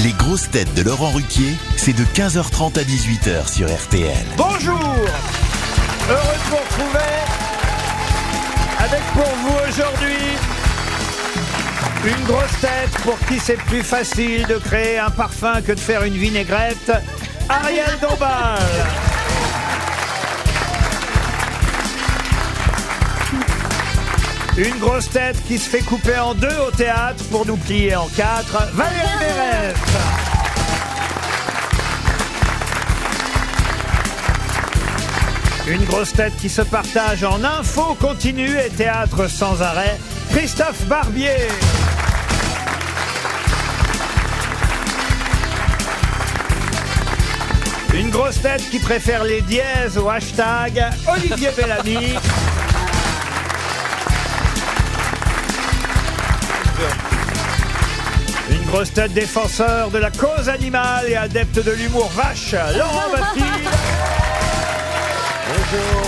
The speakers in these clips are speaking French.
Les grosses têtes de Laurent Ruquier, c'est de 15h30 à 18h sur RTL. Bonjour, heureux de vous retrouver avec pour vous aujourd'hui une grosse tête pour qui c'est plus facile de créer un parfum que de faire une vinaigrette, Ariel Dombal. Une grosse tête qui se fait couper en deux au théâtre pour nous plier en quatre, Valérie Mérès. Une grosse tête qui se partage en info continue et théâtre sans arrêt, Christophe Barbier. Une grosse tête qui préfère les dièses au hashtag, Olivier Bellamy. Une grosse tête défenseur de la cause animale et adepte de l'humour vache, Laurent Baffy. Bonjour.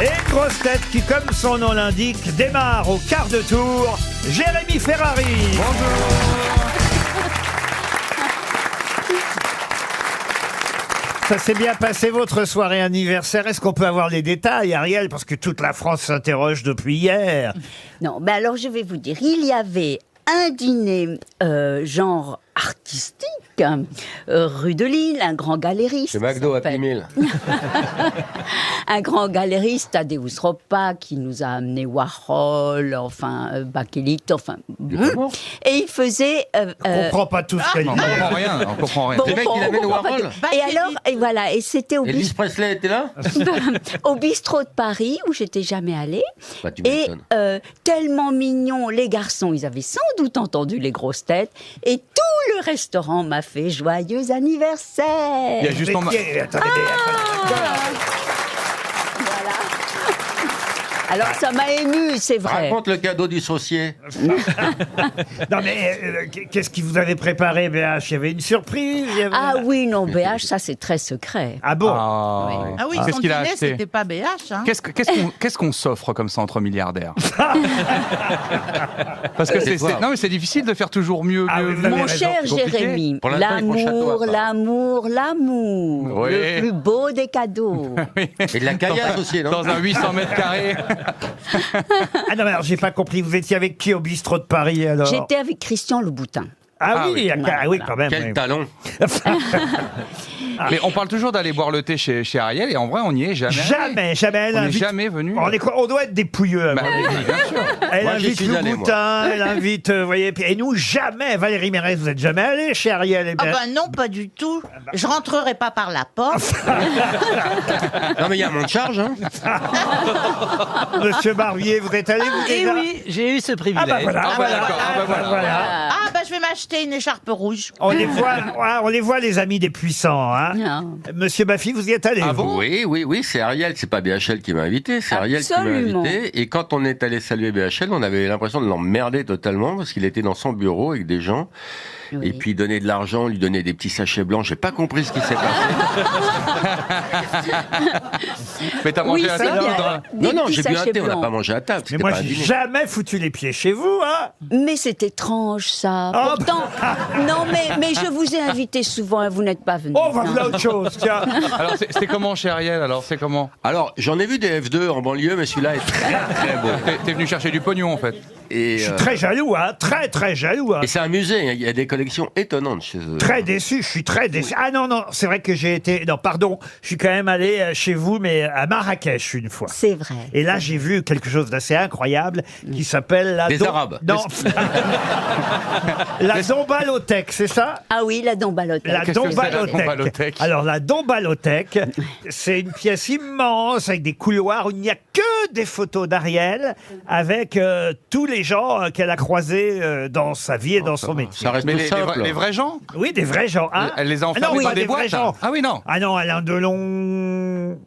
Et une grosse tête qui, comme son nom l'indique, démarre au quart de tour, Jérémy Ferrari. Bonjour. Ça s'est bien passé votre soirée anniversaire. Est-ce qu'on peut avoir les détails, Ariel? Parce que toute la France s'interroge depuis hier. Non, mais alors je vais vous dire, il y avait un dîner genre artistique, rue de Lille, un grand galériste. C'est McDo à Pimille. Un grand galériste, Tadeusz Ropa, qui nous a amené Warhol, enfin Bakélite, enfin. Et il faisait. On comprend pas tout ce qu'il dit. On comprend rien, on comprend rien. Bon, Les mecs, il amène Warhol. Et alors, et voilà, et c'était au, Elvis Presley était là? au bistrot de Paris, où j'étais jamais allée. Bah, tu Et m'étonnes. tellement mignons, les garçons, ils avaient sans doute entendu les grosses têtes. Et tout le restaurant m'a fait joyeux anniversaire. Il y a juste en Attendez. Voilà. Alors ça m'a ému, c'est vrai. Raconte le cadeau du saucier. Non mais qu'est-ce qui vous avait préparé, BH? Il y avait une surprise? Il y avait- Ah oui, non, BH, ça c'est très secret. Ah bon? Ah oui, Qu'est-ce son qu'il a dîner, acheté? c'était pas BH. Hein. Qu'est-ce qu'on s'offre comme ça entre milliardaires? Parce que C'est quoi? non mais c'est difficile de faire toujours mieux. Ah mieux, oui, vous mieux. avez Mon raison. cher Compliqué. Jérémy, Pour l'instant, ils font château à l'amour, part. l'amour, Oui. le plus beau des cadeaux. Et de la caillasse aussi, non? Dans un 800 mètres carrés. Ah non mais alors j'ai pas compris. Vous étiez avec qui au bistrot de Paris alors? J'étais avec Christian Louboutin. Ah oui, Voilà. oui quand même. Quel oui. talon. Mais on parle toujours d'aller boire le thé chez Ariel et en vrai on n'y est jamais. Jamais. Elle On n'est invite- jamais venu. On est quoi? On doit être des pouilleux. à Bah mon oui, avis. bien sûr. Elle Moi, j'y invite suis le allé, boutin, elle invite, vous voyez, et nous jamais. Valérie Mérès, vous êtes jamais allé chez Ariel? Eh Ah bien, bah non, pas du tout. Je rentrerai pas par la porte. Non, mais il y a mon de charge, hein. Monsieur Barbier, vous êtes allé vous Eh déjà? oui, j'ai eu ce privilège. Ah bah voilà, Ah bah d'accord, ah bah voilà. Ah bah je vais m'acheter une écharpe rouge. On les voit les amis des puissants, hein. Non. Monsieur Baffy, vous y êtes allé? Ah vous bon? Oui, c'est Ariel, c'est pas BHL qui m'a invité, c'est Ariel qui m'a Absolument. invité. Et quand on est allé saluer BHL, on avait l'impression de l'emmerder totalement parce qu'il était dans son bureau avec des gens. Oui. Et puis il donnait de l'argent, lui donnait des petits sachets blancs. J'ai pas compris ce qui s'est passé. Mais t'as mangé Oui, à c'est table bien. ou dans- Des Non, petits j'ai bu un sachets thé, on n'a blancs. pas mangé à table. Mais C'était moi, pas un j'ai dîner. jamais foutu les pieds chez vous, hein. Mais c'est étrange ça. Oh, Pourtant, non mais je vous ai invité souvent et vous n'êtes pas venu. Oh, voilà autre chose, tiens. Alors c'était comment chez Ariel? Alors c'est comment? Alors, j'en ai vu des F2 en banlieue, mais celui-là est très très beau. T'es venu chercher du pognon en fait. Et, Je suis très jaloux, hein. Très jaloux, hein. et c'est un musée, il y a des collections étonnantes chez eux. Très déçu, je suis très déçu. Ah non, c'est vrai que j'ai été... Non, pardon, je suis quand même allé chez vous, mais à Marrakech une fois. C'est vrai. Et là, j'ai vu quelque chose d'assez incroyable qui s'appelle la... Des Arabes. Non. La Dombalothèque, c'est ça? Ah oui, la Dombalothèque. La Qu'est-ce que c'est, la Dombalothèque. Dombalothèque? Alors, la Dombalothèque, c'est une pièce immense avec des couloirs où il n'y a que des photos d'Ariel avec tous les gens qu'elle a croisés dans sa vie et dans son métier. Ça reste Mais tout les simple. vrais gens? Oui, des vrais gens. Hein? Elle les a Ah enfermés non, dans pas des vrais boîtes? gens. Ah oui, non. Ah non, Alain Delon...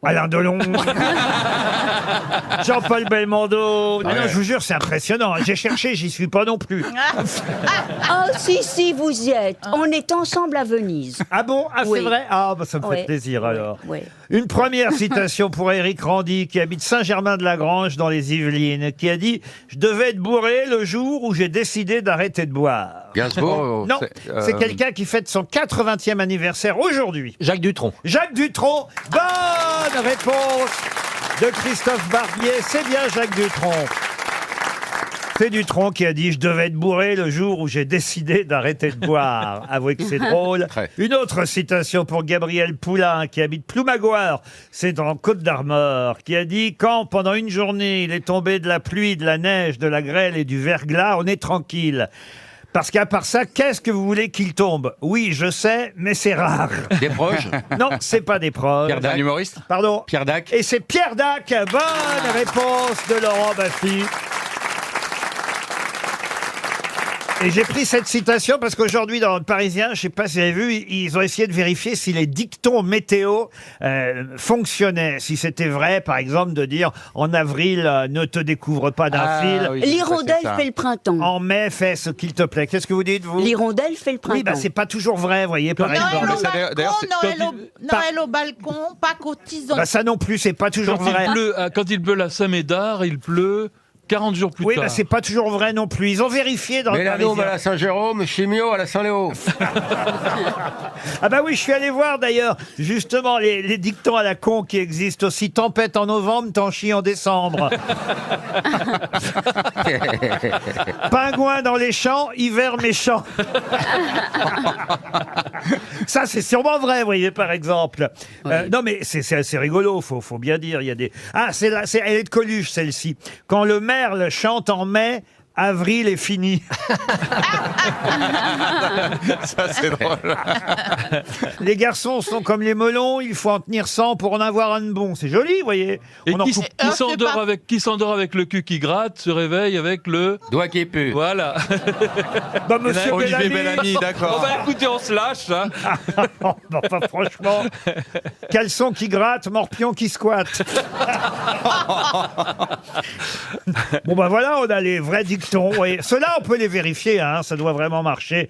Alain Delon. Jean-Paul Belmondo. Non, je vous jure, c'est impressionnant. J'ai cherché, j'y suis pas non plus. Oh, si, vous y êtes. On est ensemble à Venise. Ah bon? Ah, Oui. c'est vrai? Ah, bah, ça me fait Oui. plaisir alors. Oui. Une première citation pour Éric Randy, qui habite Saint-Germain-de-Lagrange dans les Yvelines, qui a dit « Je devais être bourré le jour où j'ai décidé d'arrêter de boire ». Gainsbourg. Non, c'est quelqu'un qui fête son 80e anniversaire aujourd'hui. Jacques Dutronc. Jacques Dutronc. Bonne réponse de Christophe Barbier. C'est bien Jacques Dutronc. C'est Dutronc qui a dit « Je devais être bourré le jour où j'ai décidé d'arrêter de boire ». Avouez que c'est drôle. Très. Une autre citation pour Gabriel Poulain, qui habite Ploumagoire, c'est dans Côte-d'Armor, qui a dit « Quand, pendant une journée, il est tombé de la pluie, de la neige, de la grêle et du verglas, on est tranquille. Parce qu'à part ça, qu'est-ce que vous voulez qu'il tombe? Oui, je sais, mais c'est rare. » Des proches. Non, c'est pas des proches. Pierre Dac. Un humoriste. Pardon. Pierre Dac. Et c'est Pierre Dac. Bonne réponse de Laurent Baffy. Et j'ai pris cette citation parce qu'aujourd'hui, dans le Parisien, je ne sais pas si vous avez vu, ils ont essayé de vérifier si les dictons météo fonctionnaient. Si c'était vrai, par exemple, de dire « En avril, ne te découvre pas d'un fil. oui, L'hirondelle c'est ça. fait le printemps. En mai, fais ce qu'il te plaît. » Qu'est-ce que vous dites, vous? L'hirondelle fait le printemps. Oui, bah c'est pas toujours vrai, vous voyez, par Noël exemple. au ça, balcon, d'ailleurs, c'est- Noël au balcon, pas cotisant. Bah ça non plus, c'est pas toujours vrai. Quand il pleut à Saint-Médard, il pleut 40 jours plus Oui, tard. bah c'est pas toujours vrai non plus. Ils ont vérifié dans le Mélanome Parisien. à la Saint-Jérôme, Chimio à la Saint-Léo. Ah bah oui, je suis allé voir d'ailleurs justement les dictons à la con qui existent aussi. Tempête en novembre, t'en chies en décembre. Pingouin dans les champs, hiver méchant. Ça, c'est sûrement vrai, vous voyez, par exemple. Non, mais c'est assez rigolo, faut bien dire. Il y a des... Ah, elle est de Coluche, celle-ci. Quand le merle chante en mai, avril est fini. Ça, c'est drôle. Les garçons sont comme les melons, il faut en tenir 100 pour en avoir un de bon. C'est joli, vous voyez. Et On en qui, coupe- qui s'endort avec le cul qui gratte se réveille avec le... Doigt qui pue. Voilà. Bah, monsieur Olivier Bellamy. Bellamy, Bon d'accord. bah écoutez, on se lâche. Hein. Non, enfin, franchement, caleçon qui gratte, morpion qui squatte. Bon bah voilà, on a les vrais dictons. Et ceux-là, on peut les vérifier, hein, ça doit vraiment marcher.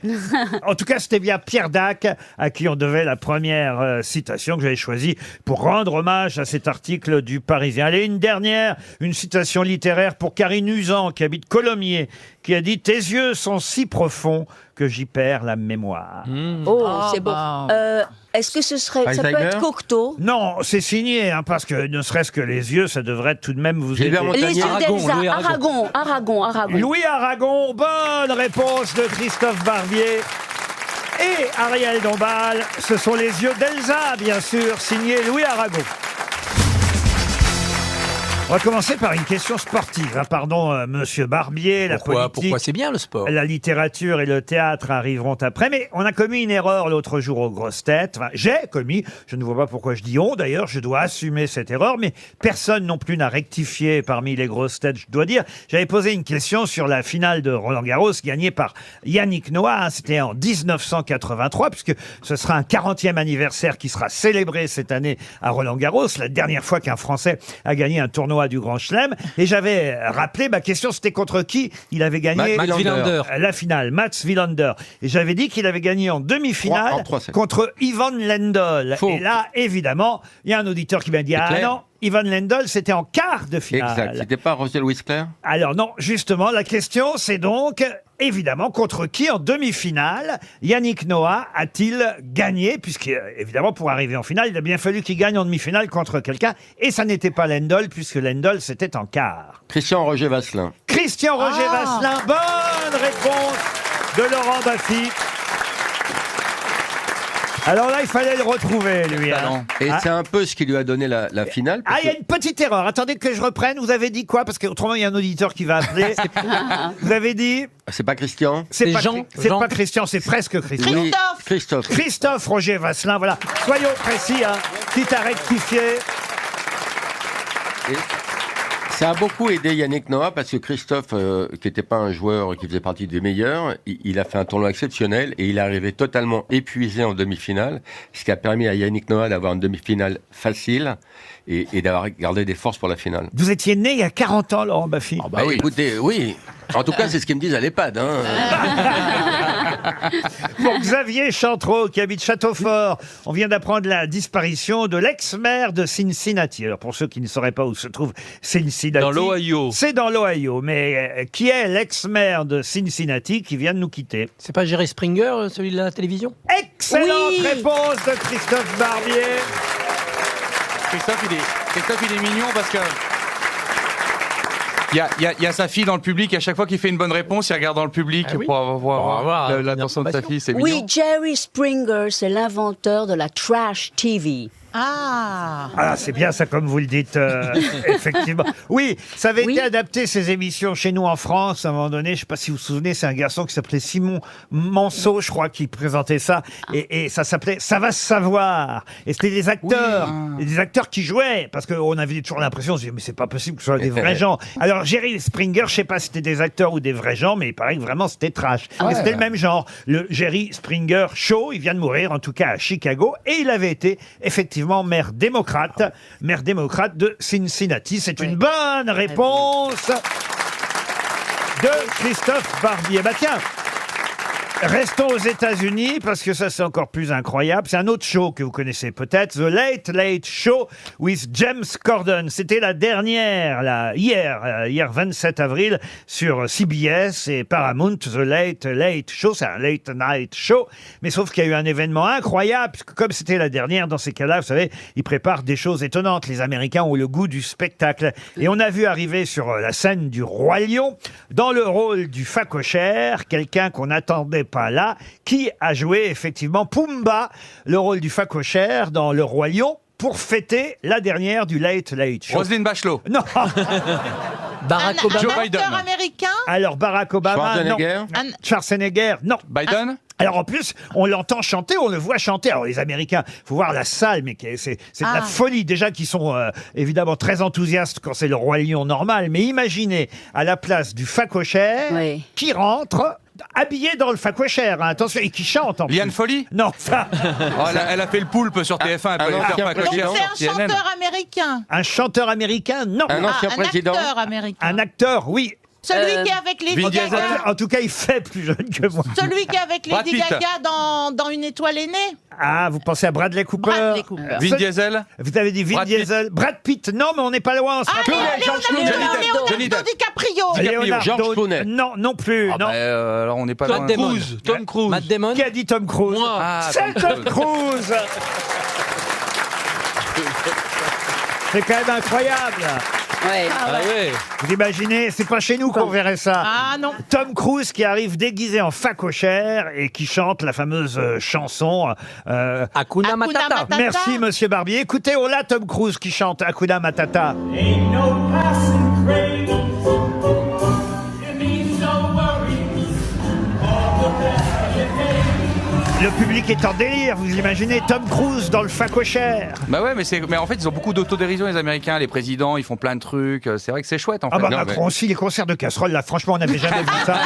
En tout cas, c'était bien Pierre Dac à qui on devait la première citation que j'avais choisie pour rendre hommage à cet article du Parisien. Allez, une dernière, une citation littéraire pour Karine Usan, qui habite Colomiers, qui a dit « Tes yeux sont si profonds que j'y perds la mémoire ». Oh, Ah, c'est bah. beau. Est-ce que ça peut Alzheimer être Cocteau? Non, c'est signé, hein, parce que ne serait-ce que les yeux, ça devrait tout de même vous aider. Gilbert Montagnier. Les yeux Aragon, d'Elsa. Louis Aragon. Aragon. Louis Aragon, bonne réponse de Christophe Barbier. Et Ariel Dombal, ce sont les yeux d'Elsa, bien sûr, signé Louis Aragon. On va commencer par une question sportive. Hein. Pardon, monsieur Barbier, la politique. Pourquoi c'est bien le sport? La littérature et le théâtre arriveront après, mais on a commis une erreur l'autre jour aux grosses têtes. Enfin, j'ai commis, je ne vois pas pourquoi je dis on, d'ailleurs, je dois assumer cette erreur, mais personne non plus n'a rectifié parmi les grosses têtes, je dois dire. J'avais posé une question sur la finale de Roland-Garros gagnée par Yannick Noah, c'était en 1983, puisque ce sera un 40e anniversaire qui sera célébré cette année à Roland-Garros, la dernière fois qu'un Français a gagné un tournoi du Grand Chelem. Et j'avais rappelé, ma question c'était contre qui il avait gagné Mats Wilander. la finale, Mats Wilander. Et j'avais dit qu'il avait gagné en demi-finale En 3-7. contre Ivan Lendl. Faux. Et là, évidemment, il y a un auditeur qui m'a dit « Ah Claire. non, Ivan Lendl, c'était en quart de finale. » Exact. C'était pas Rosel Louis Claire? Alors non, justement, la question c'est donc, évidemment, contre qui en demi-finale Yannick Noah a-t-il gagné? Puisque, évidemment, pour arriver en finale, il a bien fallu qu'il gagne en demi-finale contre quelqu'un. Et ça n'était pas Lendl, puisque Lendl, c'était en quart. Christian Roger Vasselin. Christian Roger Vasselin, bonne réponse de Laurent Baffy. Alors là, il fallait le retrouver, lui. Hein. Et Ah. c'est un peu ce qui lui a donné la finale. Ah, parce il y a que- une petite erreur. Attendez que je reprenne. Vous avez dit quoi? Parce qu'autrement, il y a un auditeur qui va appeler. Vous avez dit... C'est pas Christian? C'est pas, Jean- c'est Jean- pas Christian, c'est presque Christian. Oui, Christophe. Christophe Roger Vasselin, voilà. Soyons précis, hein. Quitte à rectifier. Et Ça a beaucoup aidé Yannick Noah parce que Christophe, qui n'était pas un joueur qui faisait partie des meilleurs, il a fait un tournoi exceptionnel et il est arrivé totalement épuisé en demi-finale, ce qui a permis à Yannick Noah d'avoir une demi-finale facile et d'avoir gardé des forces pour la finale. Vous étiez né il y a 40 ans, Laurent Baffy. Bah oui. Écoutez, oui. En tout cas, c'est ce qu'ils me disent à l'EHPAD. Pour Xavier Chantreau, qui habite Châteaufort, on vient d'apprendre la disparition de l'ex-maire de Cincinnati. Alors, pour ceux qui ne sauraient pas où se trouve Cincinnati... Dans l'Ohio. C'est dans l'Ohio. Mais qui est l'ex-maire de Cincinnati qui vient de nous quitter? C'est pas Jerry Springer, celui de la télévision? Excellente réponse de Christophe Barbier. Christophe, il est mignon parce que... Il y a sa fille dans le public, et à chaque fois qu'il fait une bonne réponse, il regarde dans le public pour avoir l'attention de sa fille, c'est mignon. Oui, Jerry Springer, c'est l'inventeur de la trash TV. Ah, c'est bien ça, comme vous le dites, effectivement. Oui, ça avait été adapté, ces émissions, chez nous en France, à un moment donné. Je ne sais pas si vous vous souvenez, c'est un garçon qui s'appelait Simon Manceau, je crois, qui présentait ça. Et ça s'appelait « Ça va se savoir ». Et c'était des acteurs, des acteurs qui jouaient, parce qu'on avait toujours l'impression, on se disait, mais c'est pas possible que ce soit des vrais gens. Alors, Jerry Springer, je ne sais pas si c'était des acteurs ou des vrais gens, mais il paraît que vraiment, c'était trash. Et c'était le même genre. Le Jerry Springer Show, il vient de mourir, en tout cas à Chicago, et il avait été, effectivement, maire démocrate de Cincinnati. C'est une bonne réponse de Christophe Barbier. Bah tiens, restons aux États-Unis parce que ça c'est encore plus incroyable. C'est un autre show que vous connaissez peut-être, The Late Late Show with James Corden. C'était la dernière, hier 27 avril sur CBS et Paramount. The Late Late Show, c'est un late night show, mais sauf qu'il y a eu un événement incroyable puisque comme c'était la dernière, dans ces cas-là, vous savez, ils préparent des choses étonnantes. Les Américains ont le goût du spectacle et on a vu arriver sur la scène du Roi Lion, dans le rôle du phacochère, quelqu'un qu'on n'attendait pas là, qui a joué effectivement Pumba, le rôle du phacochère dans Le Roi Lion, pour fêter la dernière du Late Late Show. Roselyne Bachelot. Non. Barack Obama. Joe Biden. Acteur américain. Alors Barack Obama, Schwarzenegger. non. Schwarzenegger, non. Biden. Alors en plus, on l'entend chanter, on le voit chanter. Alors les Américains, faut voir la salle, mais c'est de la folie. Déjà qu'ils sont évidemment très enthousiastes quand c'est le Roi Lion normal. Mais imaginez à la place du phacochère qui rentre habillé dans le phacochère, hein, attention, et qui chante en plus. Liane Folly. Non, ça. Oh, elle a fait le poulpe sur TF1, elle peut aller faire Donc phacochère c'est sur un CNN. chanteur américain. Un chanteur américain, non. Un ancien Un président. acteur américain. Un acteur, oui. Celui qui est avec Lady Vin Diesel. Gaga. En tout cas, il fait plus jeune que moi. Celui qui est avec Brad Lady Pitt. Gaga dans Une étoile est née. Ah, vous pensez à Bradley Cooper? Bradley Cooper. Vin Diesel. Vous avez dit Vin Brad Pitt. Diesel. Brad Pitt, non, mais on n'est pas loin. On se rapproche. Johnny Depp. DiCaprio. Leonardo, George Clooney. non plus. Ah non. bah, alors on n'est pas loin. Tom Cruise. Matt Damon. Qui a dit Tom Cruise? Moi. Ah, C'est Tom Cruise. C'est quand même incroyable. Ouais. Ah ouais. Vous imaginez, c'est pas chez nous qu'on verrait ça. Ah non. Tom Cruise qui arrive déguisé en phacochère et qui chante la fameuse chanson. Hakuna Matata. Matata. Merci Monsieur Barbier. Écoutez, on l'a Tom Cruise qui chante Hakuna Matata. Le public est en délire, vous imaginez Tom Cruise dans le phacochère. Bah ouais, mais en fait, ils ont beaucoup d'autodérision, les Américains. Les présidents, ils font plein de trucs. C'est vrai que c'est chouette, en fait. Ah bah Non, Macron aussi, les concerts de casseroles, là, franchement, on n'avait jamais vu ça.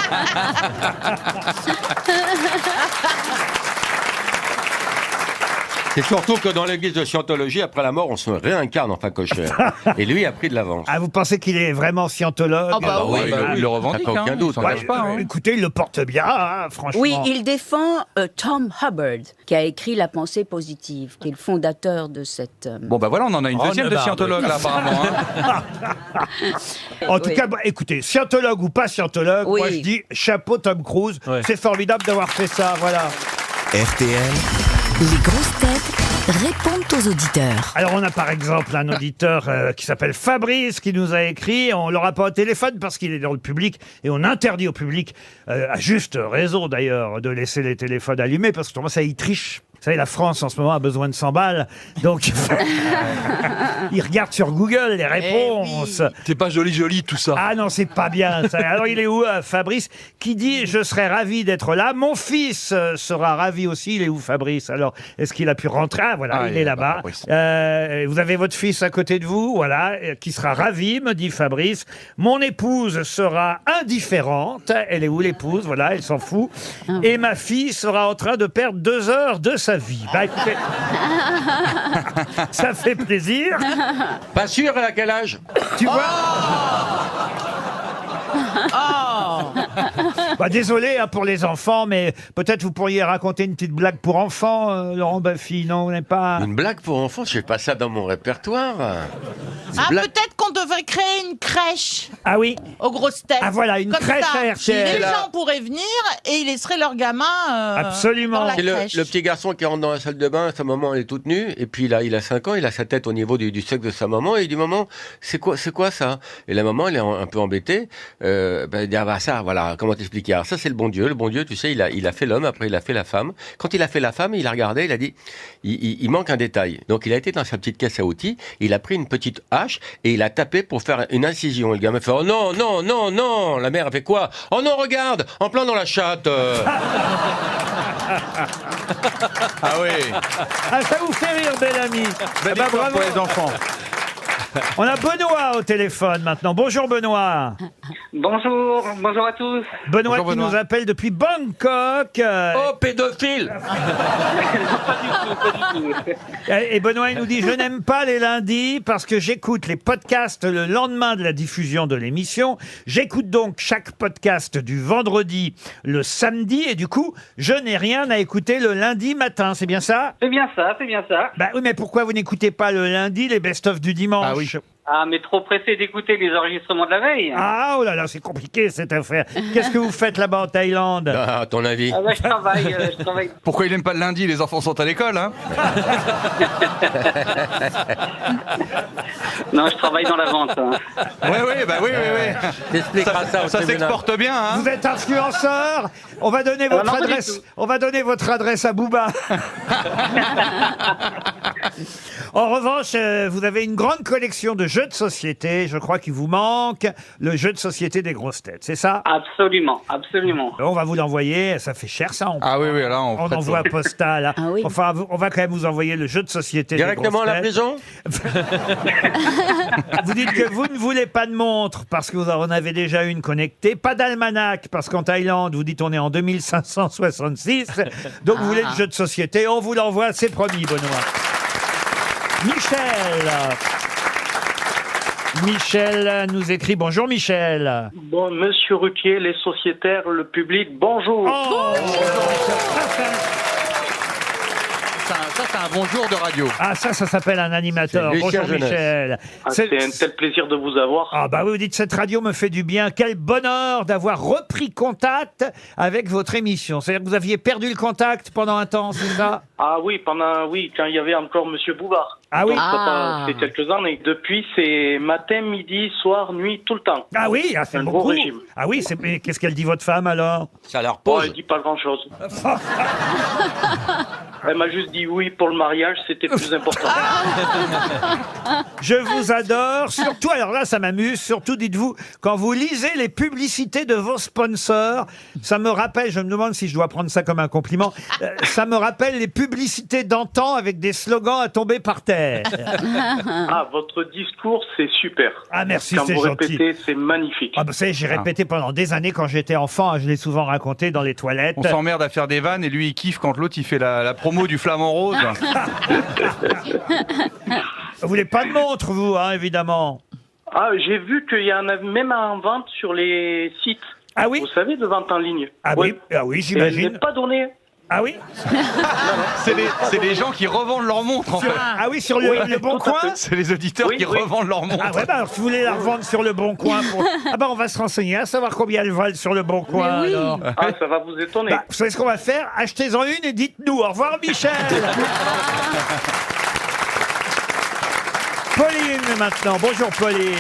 C'est surtout que dans l'église de Scientologie, après la mort, on se réincarne en phacochère. Et lui a pris de l'avance. Ah, vous pensez qu'il est vraiment scientologue? Ah bah oui. Il le revendique, Pas aucun doute. il s'en Ouais, cache pas. hein. écoutez, il le porte bien, hein, franchement. Oui, il défend Tom Hubbard, qui a écrit La pensée positive, qui est le fondateur de cette... Bon, bah voilà, on en a une deuxième de Barbe. scientologue, là, apparemment. hein. En tout Oui. cas, bah, écoutez, scientologue ou pas scientologue, Oui. moi je dis chapeau Tom Cruise. Ouais. C'est formidable d'avoir fait ça, voilà. RTL, Les grosses têtes répondent aux auditeurs. Alors on a par exemple un auditeur qui s'appelle Fabrice qui nous a écrit, on l'aura pas au téléphone parce qu'il est dans le public et on interdit au public, à juste raison d'ailleurs, de laisser les téléphones allumés parce que pour moi ça il triche. Vous savez, la France, en ce moment, a besoin de 100 balles. Donc, il regarde sur Google les réponses. C'est pas joli tout ça. Ah non, c'est pas bien. Ça. Alors, il est où, Fabrice, qui dit « Je serais ravi d'être là. Mon fils sera ravi aussi. » Il est où, Fabrice? Alors, est-ce qu'il a pu rentrer? Ah, voilà, il est là-bas. Vous avez votre fils à côté de vous, voilà, qui sera ravi, me dit Fabrice. Mon épouse sera indifférente. Elle est où, l'épouse? Voilà, elle s'en fout. Et ma fille sera en train de perdre 2 heures de sa vie. Bah, écoutez, ça fait plaisir. Pas sûr, elle a quel âge? Tu vois? Bah, désolé pour les enfants, mais peut-être vous pourriez raconter une petite blague pour enfants, Laurent Baffy, non? Vous n'avez pas... Une blague pour enfants? Je fais pas ça dans mon répertoire. Peut-être qu'on devrait créer une crèche. Ah oui? Aux grosses têtes. Ah voilà, une Comme crèche ça, à RTL. Les gens pourraient venir et ils laisseraient leur gamin Absolument. dans la C'est crèche. le petit garçon qui rentre dans la salle de bain, sa maman elle est toute nue, et puis là il a 5 ans, il a sa tête au niveau du sexe de sa maman, et il dit maman, c'est quoi ça? Et la maman elle est un peu embêtée, elle dit ah bah ça, voilà, comment t'expliquer? Alors ça c'est le bon Dieu, tu sais, il a fait l'homme, après il a fait la femme. Quand il a fait la femme, il a regardé, il a dit, il manque un détail. Donc il a été dans sa petite caisse à outils, il a pris une petite hache, et il a tapé pour faire une incision. Le gamin fait oh non, non, non, non. La mère a fait quoi? Oh non, regarde, en plein dans la chatte. Ah oui. Ah, ça vous fait rire, bel ami. Belle histoire bravo. pour les enfants. On a Benoît au téléphone maintenant. Bonjour Benoît. Bonjour à tous. Benoît Bonjour, qui Benoît. nous appelle depuis Bangkok. Oh, pédophile. Pas du tout. Et Benoît il nous dit « Je n'aime pas les lundis parce que j'écoute les podcasts le lendemain de la diffusion de l'émission. J'écoute donc chaque podcast du vendredi le samedi et du coup, je n'ai rien à écouter le lundi matin. » C'est bien ça? C'est bien ça. Bah oui, mais pourquoi vous n'écoutez pas le lundi les best-of du dimanche? Ah oui. Ah, mais trop pressé d'écouter les enregistrements de la veille. Ah, oh là là, c'est compliqué cette affaire. Qu'est-ce que vous faites là-bas en Thaïlande? Ah, à ton avis? Ah bah, je travaille. Pourquoi il aime pas le lundi? Les enfants sont à l'école, hein? Non, je travaille dans la vente. Hein. Oui. T'expliqueras ça au Ça tribunal. s'exporte bien, hein? Vous êtes influenceur? On va donner votre non, pas du adresse. tout. On va donner votre adresse à Booba. En revanche, vous avez une grande collection de jeux de société. Je crois qu'il vous manque le jeu de société des grosses têtes. C'est ça? Absolument. On va vous l'envoyer. Ça fait cher, ça. Ah oui, là, On prête envoie pas. postal. Hein. Ah oui. Enfin, on va quand même vous envoyer le jeu de société Directement à des la grosses têtes. prison? Vous dites que vous ne voulez pas de montre parce que vous en avez déjà une connectée. Pas d'almanach parce qu'en Thaïlande, vous dites on est en 2566. Donc vous voulez le jeu de société. On vous l'envoie, c'est promis, Benoît. Michel nous écrit. Bonjour Michel. Bon, Monsieur Ruquier, les sociétaires, le public, bonjour. Oh, Ça, c'est un bonjour de radio. Ah, ça s'appelle un animateur. C'est Lucien Bonjour Jeunesse. Michel. Ah, c'est un tel plaisir de vous avoir. Ah bah oui, vous dites cette radio me fait du bien. Quel bonheur d'avoir repris contact avec votre émission. C'est-à-dire que vous aviez perdu le contact pendant un temps, c'est ça? Ah oui, quand il y avait encore Monsieur Bouvard. Ah oui. Donc, ça fait quelques années. Depuis, c'est matin, midi, soir, nuit, tout le temps. Ah oui, c'est un beaucoup. gros régime. Ah oui, mais qu'est-ce qu'elle dit votre femme alors? Ça leur Oh, pose. elle dit pas grand-chose. Elle m'a juste dit oui pour le mariage, c'était plus important. Je vous adore. Surtout, alors là, ça m'amuse. Surtout, dites-vous, quand vous lisez les publicités de vos sponsors, ça me rappelle, je me demande si je dois prendre ça comme un compliment, ça me rappelle les publicités d'antan avec des slogans à tomber par terre. Ah, votre discours, c'est super. Ah, merci, Quand c'est vous gentil. répétez, c'est magnifique. Ah, bah, ça y est, j'ai répété pendant des années quand j'étais enfant. Je l'ai souvent raconté dans les toilettes. On s'emmerde à faire des vannes et lui il kiffe quand l'autre il fait la promo du flamant rose. Vous voulez pas de montre, vous, hein, évidemment. Ah, j'ai vu qu'il y en a même en vente sur les sites. Ah oui? Vous savez, de vente en ligne. Ah Ouais. oui, ah oui, Et j'imagine. elle n'est pas donnée. Ah oui? C'est les gens qui revendent leur montre en fait. Ah oui, sur le Bon tout à Coin? fait. C'est les auditeurs Oui, qui oui. revendent leur montre. Ah ouais, bah alors si vous voulez la revendre sur le Bon Coin Ah bah on va se renseigner, à savoir combien elles valent sur le Bon Coin. oui. Alors. Ah, ça va vous étonner. Bah, vous savez ce qu'on va faire? Achetez-en une et dites-nous. Au revoir Michel. Pauline maintenant. Bonjour Pauline.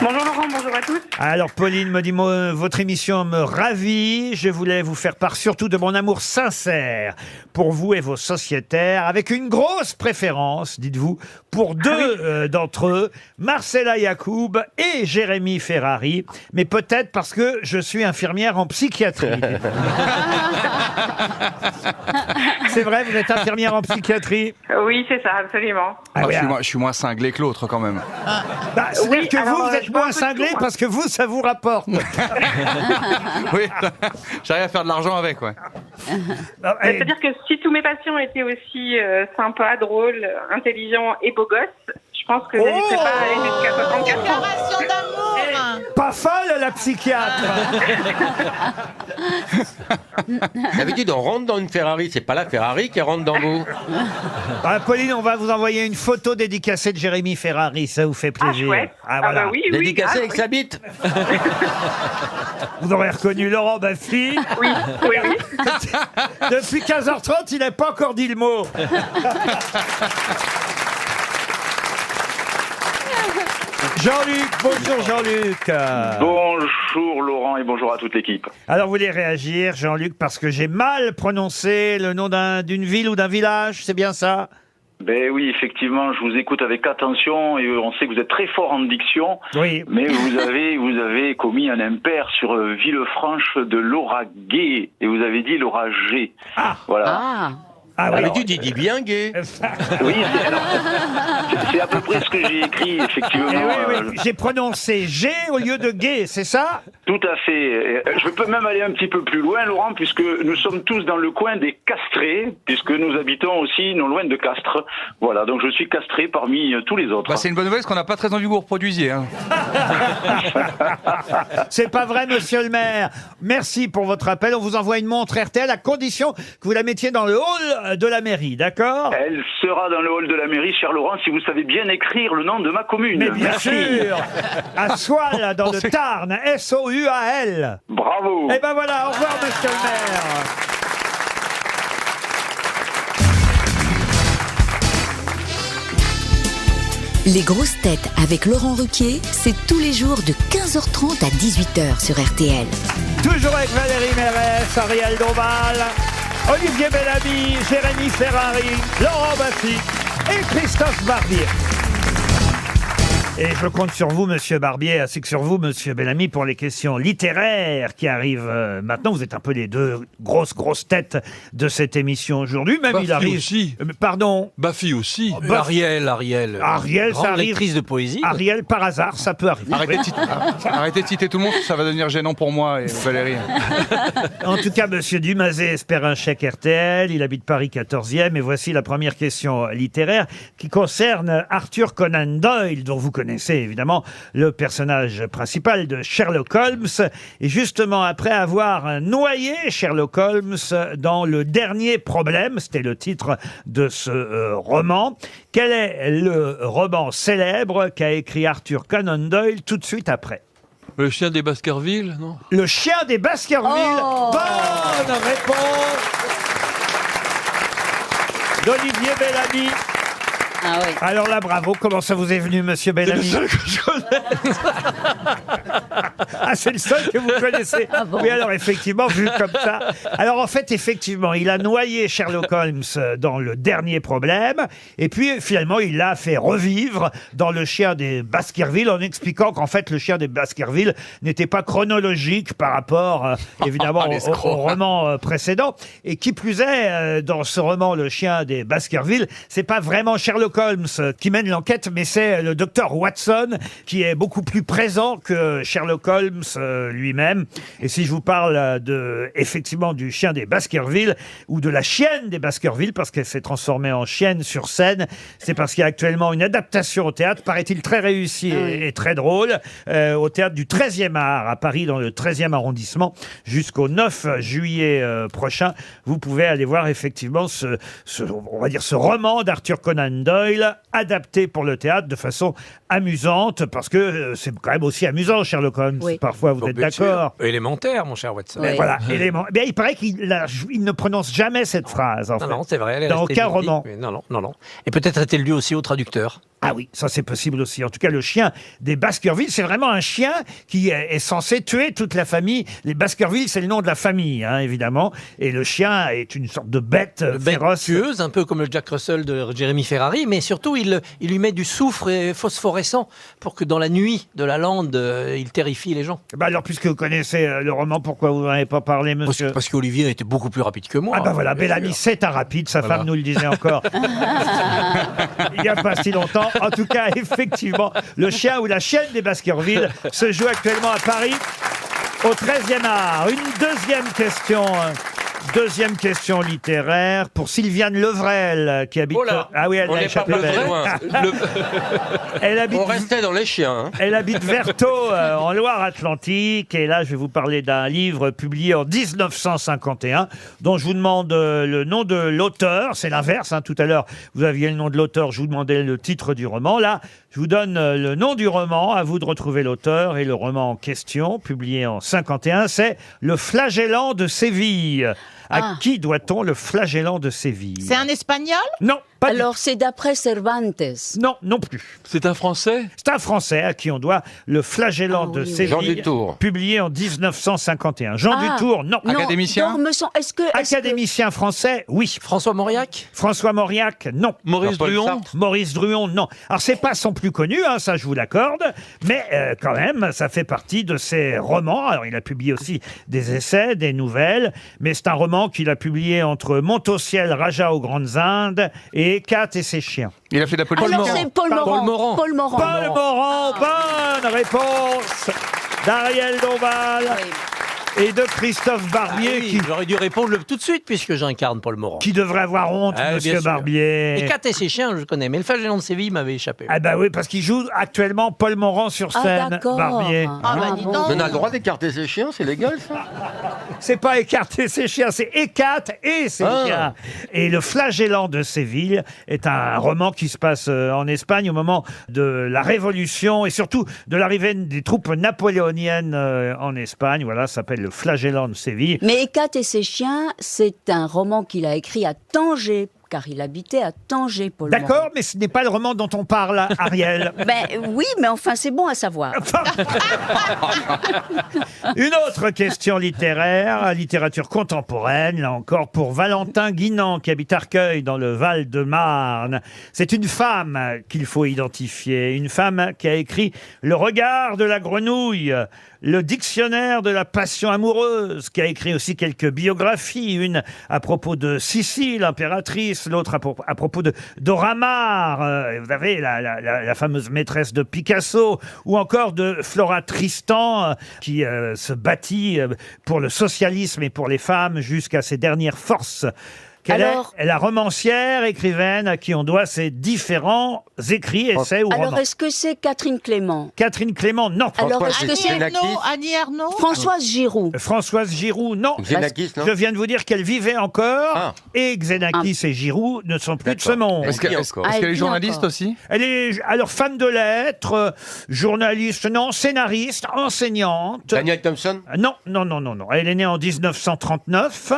Bonjour Laurent, bonjour à tous. Alors Pauline me dit, votre émission me ravit. Je voulais vous faire part surtout de mon amour sincère pour vous et vos sociétaires, avec une grosse préférence, dites-vous, pour deux d'entre eux, Marcella Yacoub et Jérémy Ferrari, mais peut-être parce que je suis infirmière en psychiatrie. C'est vrai, vous êtes infirmière en psychiatrie? Oui, c'est ça, absolument. Je suis moins cinglé que l'autre quand même. C'est-à-dire que vous êtes moins cinglé parce que vous, ça vous rapporte. Oui, j'arrive à faire de l'argent avec, ouais. C'est-à-dire que si tous mes patients étaient aussi sympas, drôles, intelligents et beaux gosses, je pense que je n'hésiterais pas à aller jusqu'à 64 ans. Déclaration d'amour. Pas folle, la psychiatre. D'habitude, on rentre dans une Ferrari, c'est pas la Ferrari qui rentre dans vous. Pauline, on va vous envoyer une photo dédicacée de Jérémy Ferrari, ça vous fait plaisir. Chouette. Voilà. Bah oui, Dédicacée avec oui. sa bite. Vous aurez reconnu Laurent Baffy. Oui. Depuis 15h30, il n'a pas encore dit le mot. Jean-Luc, bonjour Jean-Luc. Bonjour Laurent et bonjour à toute l'équipe. Alors vous voulez réagir Jean-Luc parce que j'ai mal prononcé le nom d'une ville ou d'un village, c'est bien ça? Ben oui, effectivement, je vous écoute avec attention et on sait que vous êtes très fort en diction. Oui. Mais vous avez commis un impair sur Villefranche de Lauragais et vous avez dit Lauragais. Voilà. Tu dis bien gay. Oui, c'est à peu près ce que j'ai écrit, effectivement. Oui, j'ai prononcé G au lieu de gay, c'est ça? Tout à fait. Je peux même aller un petit peu plus loin, Laurent, puisque nous sommes tous dans le coin des Castrés, puisque nous habitons aussi non loin de Castres. Voilà, donc je suis castré parmi tous les autres. C'est une bonne nouvelle, parce qu'on n'a pas très envie que vous reproduisiez. Hein. C'est pas vrai, monsieur le maire. Merci pour votre appel. On vous envoie une montre RTL à condition que vous la mettiez dans le hall de la mairie, d'accord? Elle sera dans le hall de la mairie, cher Laurent, si vous savez bien écrire le nom de ma commune. Mais bien Merci. sûr. À Soile, dans le Tarn, S-O-U-A-L. Bravo. Et ben voilà, au revoir, monsieur le maire. Les grosses têtes avec Laurent Ruquier, c'est tous les jours de 15h30 à 18h sur RTL. Toujours avec Valérie Mérès, Ariel Dombal, Olivier Bellamy, Jérémy Ferrari, Laurent Baffy et Christophe Barbier. Et je compte sur vous, monsieur Barbier, ainsi que sur vous, monsieur Bellamy, pour les questions littéraires qui arrivent maintenant. Vous êtes un peu les deux grosses têtes de cette émission aujourd'hui. Même Baffy il arrive. aussi. Pardon. Baffy aussi. Ariel. Ariel, ça arrive. Lectrice de poésie. Ariel, par hasard, ça peut arriver. Arrêtez de citer tout le monde, ça va devenir gênant pour moi et Valérie. En tout cas, monsieur Dumazet espère un chèque RTL. Il habite Paris 14e. Et voici la première question littéraire qui concerne Arthur Conan Doyle, dont vous connaissez évidemment le personnage principal de Sherlock Holmes. Et justement, après avoir noyé Sherlock Holmes dans Le Dernier Problème, c'était le titre de ce roman, quel est le roman célèbre qu'a écrit Arthur Conan Doyle tout de suite après? Le chien des Baskerville, non? Le chien des Baskerville. Bonne réponse d'Olivier Bellamy. Ah oui. Alors là, bravo. Comment ça vous est venu, monsieur Bellamy? C'est le seul que je connais. Ah, c'est le seul que vous connaissez. Ah bon. Oui, alors effectivement, vu comme ça. Alors en fait, effectivement, il a noyé Sherlock Holmes dans Le Dernier Problème. Et puis, finalement, il l'a fait revivre dans Le Chien des Baskerville en expliquant qu'en fait, Le Chien des Baskerville n'était pas chronologique par rapport, évidemment, au roman précédent. Et qui plus est, dans ce roman, Le Chien des Baskerville, c'est pas vraiment Sherlock Holmes qui mène l'enquête, mais c'est le docteur Watson qui est beaucoup plus présent que Sherlock Holmes lui-même. Et si je vous parle effectivement du chien des Baskerville ou de la chienne des Baskerville, parce qu'elle s'est transformée en chienne sur scène, c'est parce qu'il y a actuellement une adaptation au théâtre, paraît-il très réussie et très drôle, au théâtre du 13e art à Paris, dans le 13e arrondissement, jusqu'au 9 juillet prochain. Vous pouvez aller voir effectivement on va dire ce roman d'Arthur Conan Doyle adapté pour le théâtre de façon amusante, parce que c'est quand même aussi amusant, Sherlock Holmes. Oui. parfois vous êtes bien sûr. d'accord. Élémentaire, mon cher Watson. Mais voilà, élément. Eh bien, il paraît qu'il ne prononce jamais cette phrase, en fait. Non, c'est vrai. Elle est Dans restée aucun mythique, roman. mais non. Et peut-être est-elle due aussi au traducteur. Ah oui, ça c'est possible aussi. En tout cas, le chien des Baskerville, c'est vraiment un chien qui est censé tuer toute la famille. Les Baskerville, c'est le nom de la famille, hein, évidemment. Et le chien est une sorte de bête féroce. Tueuse, un peu comme le Jack Russell de Jeremy Ferrari, mais surtout il lui met du soufre phosphorescent pour que dans la nuit de la lande, il terrifie les gens. Bah alors, puisque vous connaissez le roman, pourquoi vous n'en avez pas parlé, monsieur? Parce qu'Olivier était beaucoup plus rapide que moi. Ah bah voilà, Bellamy, c'est un rapide, sa femme nous le disait encore. Il n'y a pas si longtemps. En tout cas, effectivement, le chien ou la chienne des Baskerville se joue actuellement à Paris, au 13e art. Une deuxième question littéraire pour Sylviane Levrel, qui habite... Oh là, ah oui, elle on a n'est pas échappé très belle. loin. On restait dans les chiens. Hein. Elle habite Vertot, en Loire-Atlantique. Et là, je vais vous parler d'un livre publié en 1951, dont je vous demande le nom de l'auteur. C'est l'inverse. Hein. Tout à l'heure, vous aviez le nom de l'auteur. Je vous demandais le titre du roman. Là, je vous donne le nom du roman. À vous de retrouver l'auteur. Et le roman en question, publié en 51, c'est Le Flagellant de Séville. À qui doit-on le Flagellant de Séville? C'est un espagnol? Non, pas Alors, c'est d'après Cervantes. Non, non plus. C'est un Français? C'est un Français à qui on doit le Flagellant de Séville. Jean Dutour. Publié en 1951. Jean Dutour, non. Académicien? Académicien français, oui. François Mauriac? François Mauriac, non. Maurice Druon? Maurice Druon, non. Alors, c'est pas son plus connu, hein, ça je vous l'accorde, mais quand même, ça fait partie de ses romans. Alors, il a publié aussi des essais, des nouvelles, mais c'est un roman qu'il a publié entre Montautiel, Raja aux Grandes Indes et Hécate et ses chiens. Il a fait de la politique. Alors, c'est Paul Morand. Paul Morand, bonne réponse d'Ariel Dombal. Et de Christophe Barbier, qui j'aurais dû répondre tout de suite puisque j'incarne Paul Morand. Qui devrait avoir honte, monsieur Barbier. Hécate et ses chiens, je connais, mais le Flagellant de Séville m'avait échappé. Ah bah oui, parce qu'il joue actuellement Paul Morand sur scène, Barbier. Ah bah dis donc. Mais on a le droit d'écarter ses chiens, c'est légal ça? C'est pas écarter ses chiens, c'est Hécate et ses chiens. Et Le Flagellant de Séville est un roman qui se passe en Espagne au moment de la Révolution et surtout de l'arrivée des troupes napoléoniennes en Espagne. Voilà, ça s'appelle Le Flagellant de Séville. Mais Hécate et ses chiens, c'est un roman qu'il a écrit à Tanger, car il habitait à Tanger, Paul Morand. D'accord, mais ce n'est pas le roman dont on parle, Ariel. Ben oui, mais enfin, c'est bon à savoir. Une autre question littéraire, littérature contemporaine, là encore pour Valentin Guinan, qui habite Arcueil dans le Val-de-Marne. C'est une femme qu'il faut identifier, une femme qui a écrit Le regard de la grenouille, le dictionnaire de la passion amoureuse, qui a écrit aussi quelques biographies, une à propos de Sissi, l'impératrice, l'autre à propos de Dora Maar, vous avez la fameuse maîtresse de Picasso, ou encore de Flora Tristan, qui se battit pour le socialisme et pour les femmes jusqu'à ses dernières forces. Quelle est la romancière, écrivaine, à qui on doit ces différents écrits, essais ou romans? Alors, est-ce que c'est Catherine Clément? Catherine Clément, non. Alors, est-ce que c'est Annie Ernaux? Françoise Giroud? Françoise Giroud, non. Xenakis, non. Je viens de vous dire qu'elle vivait encore, et Xenakis et Giroud ne sont plus de ce monde. Est-ce qu'elle est journaliste aussi? Elle est alors femme de lettres, journaliste, non, scénariste, enseignante. Daniel Thompson? Non. Elle est née en 1939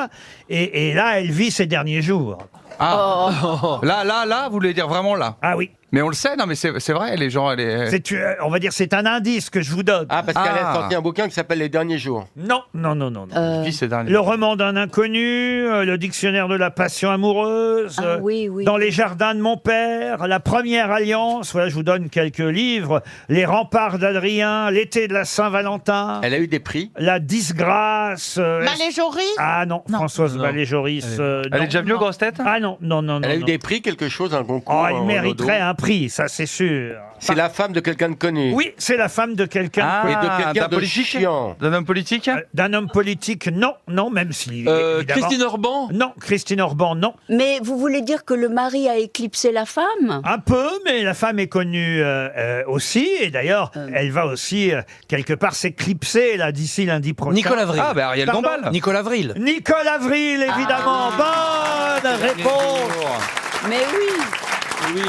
et là, elle vit ses derniers jours. Là, vous voulez dire vraiment là? Ah oui. Mais on le sait, non mais c'est vrai, les gens, on va dire, c'est un indice que je vous donne. Ah, parce qu'elle a sorti un bouquin qui s'appelle Les Derniers Jours. Non. Qui c'est dernier? Le roman d'un inconnu, le dictionnaire de la passion amoureuse, oui. Dans les jardins de mon père, La première alliance, voilà, je vous donne quelques livres, Les remparts d'Adrien, L'été de la Saint-Valentin. Elle a eu des prix? La disgrâce. Maléjoris? Ah non, Françoise Maléjoris. Elle est déjà venue aux grosses têtes? Ah non. Elle a eu des prix, quelque chose, un concours? Oh, il mériterait un prix, ça c'est sûr. C'est la femme de quelqu'un de connu? Oui, c'est la femme de quelqu'un de connu. Et de quelqu'un de chiant? D'un homme politique? D'un homme politique, non, même si... Christine Orban? Non, Christine Orban, non. Mais vous voulez dire que le mari a éclipsé la femme? Un peu, mais la femme est connue aussi, et d'ailleurs, elle va aussi, quelque part, s'éclipser là d'ici lundi prochain. Nicolas Avril. Ah, Ariel Dombal. Nicolas Avril. Nicolas Avril, évidemment. Bonne réponse. Mais oui.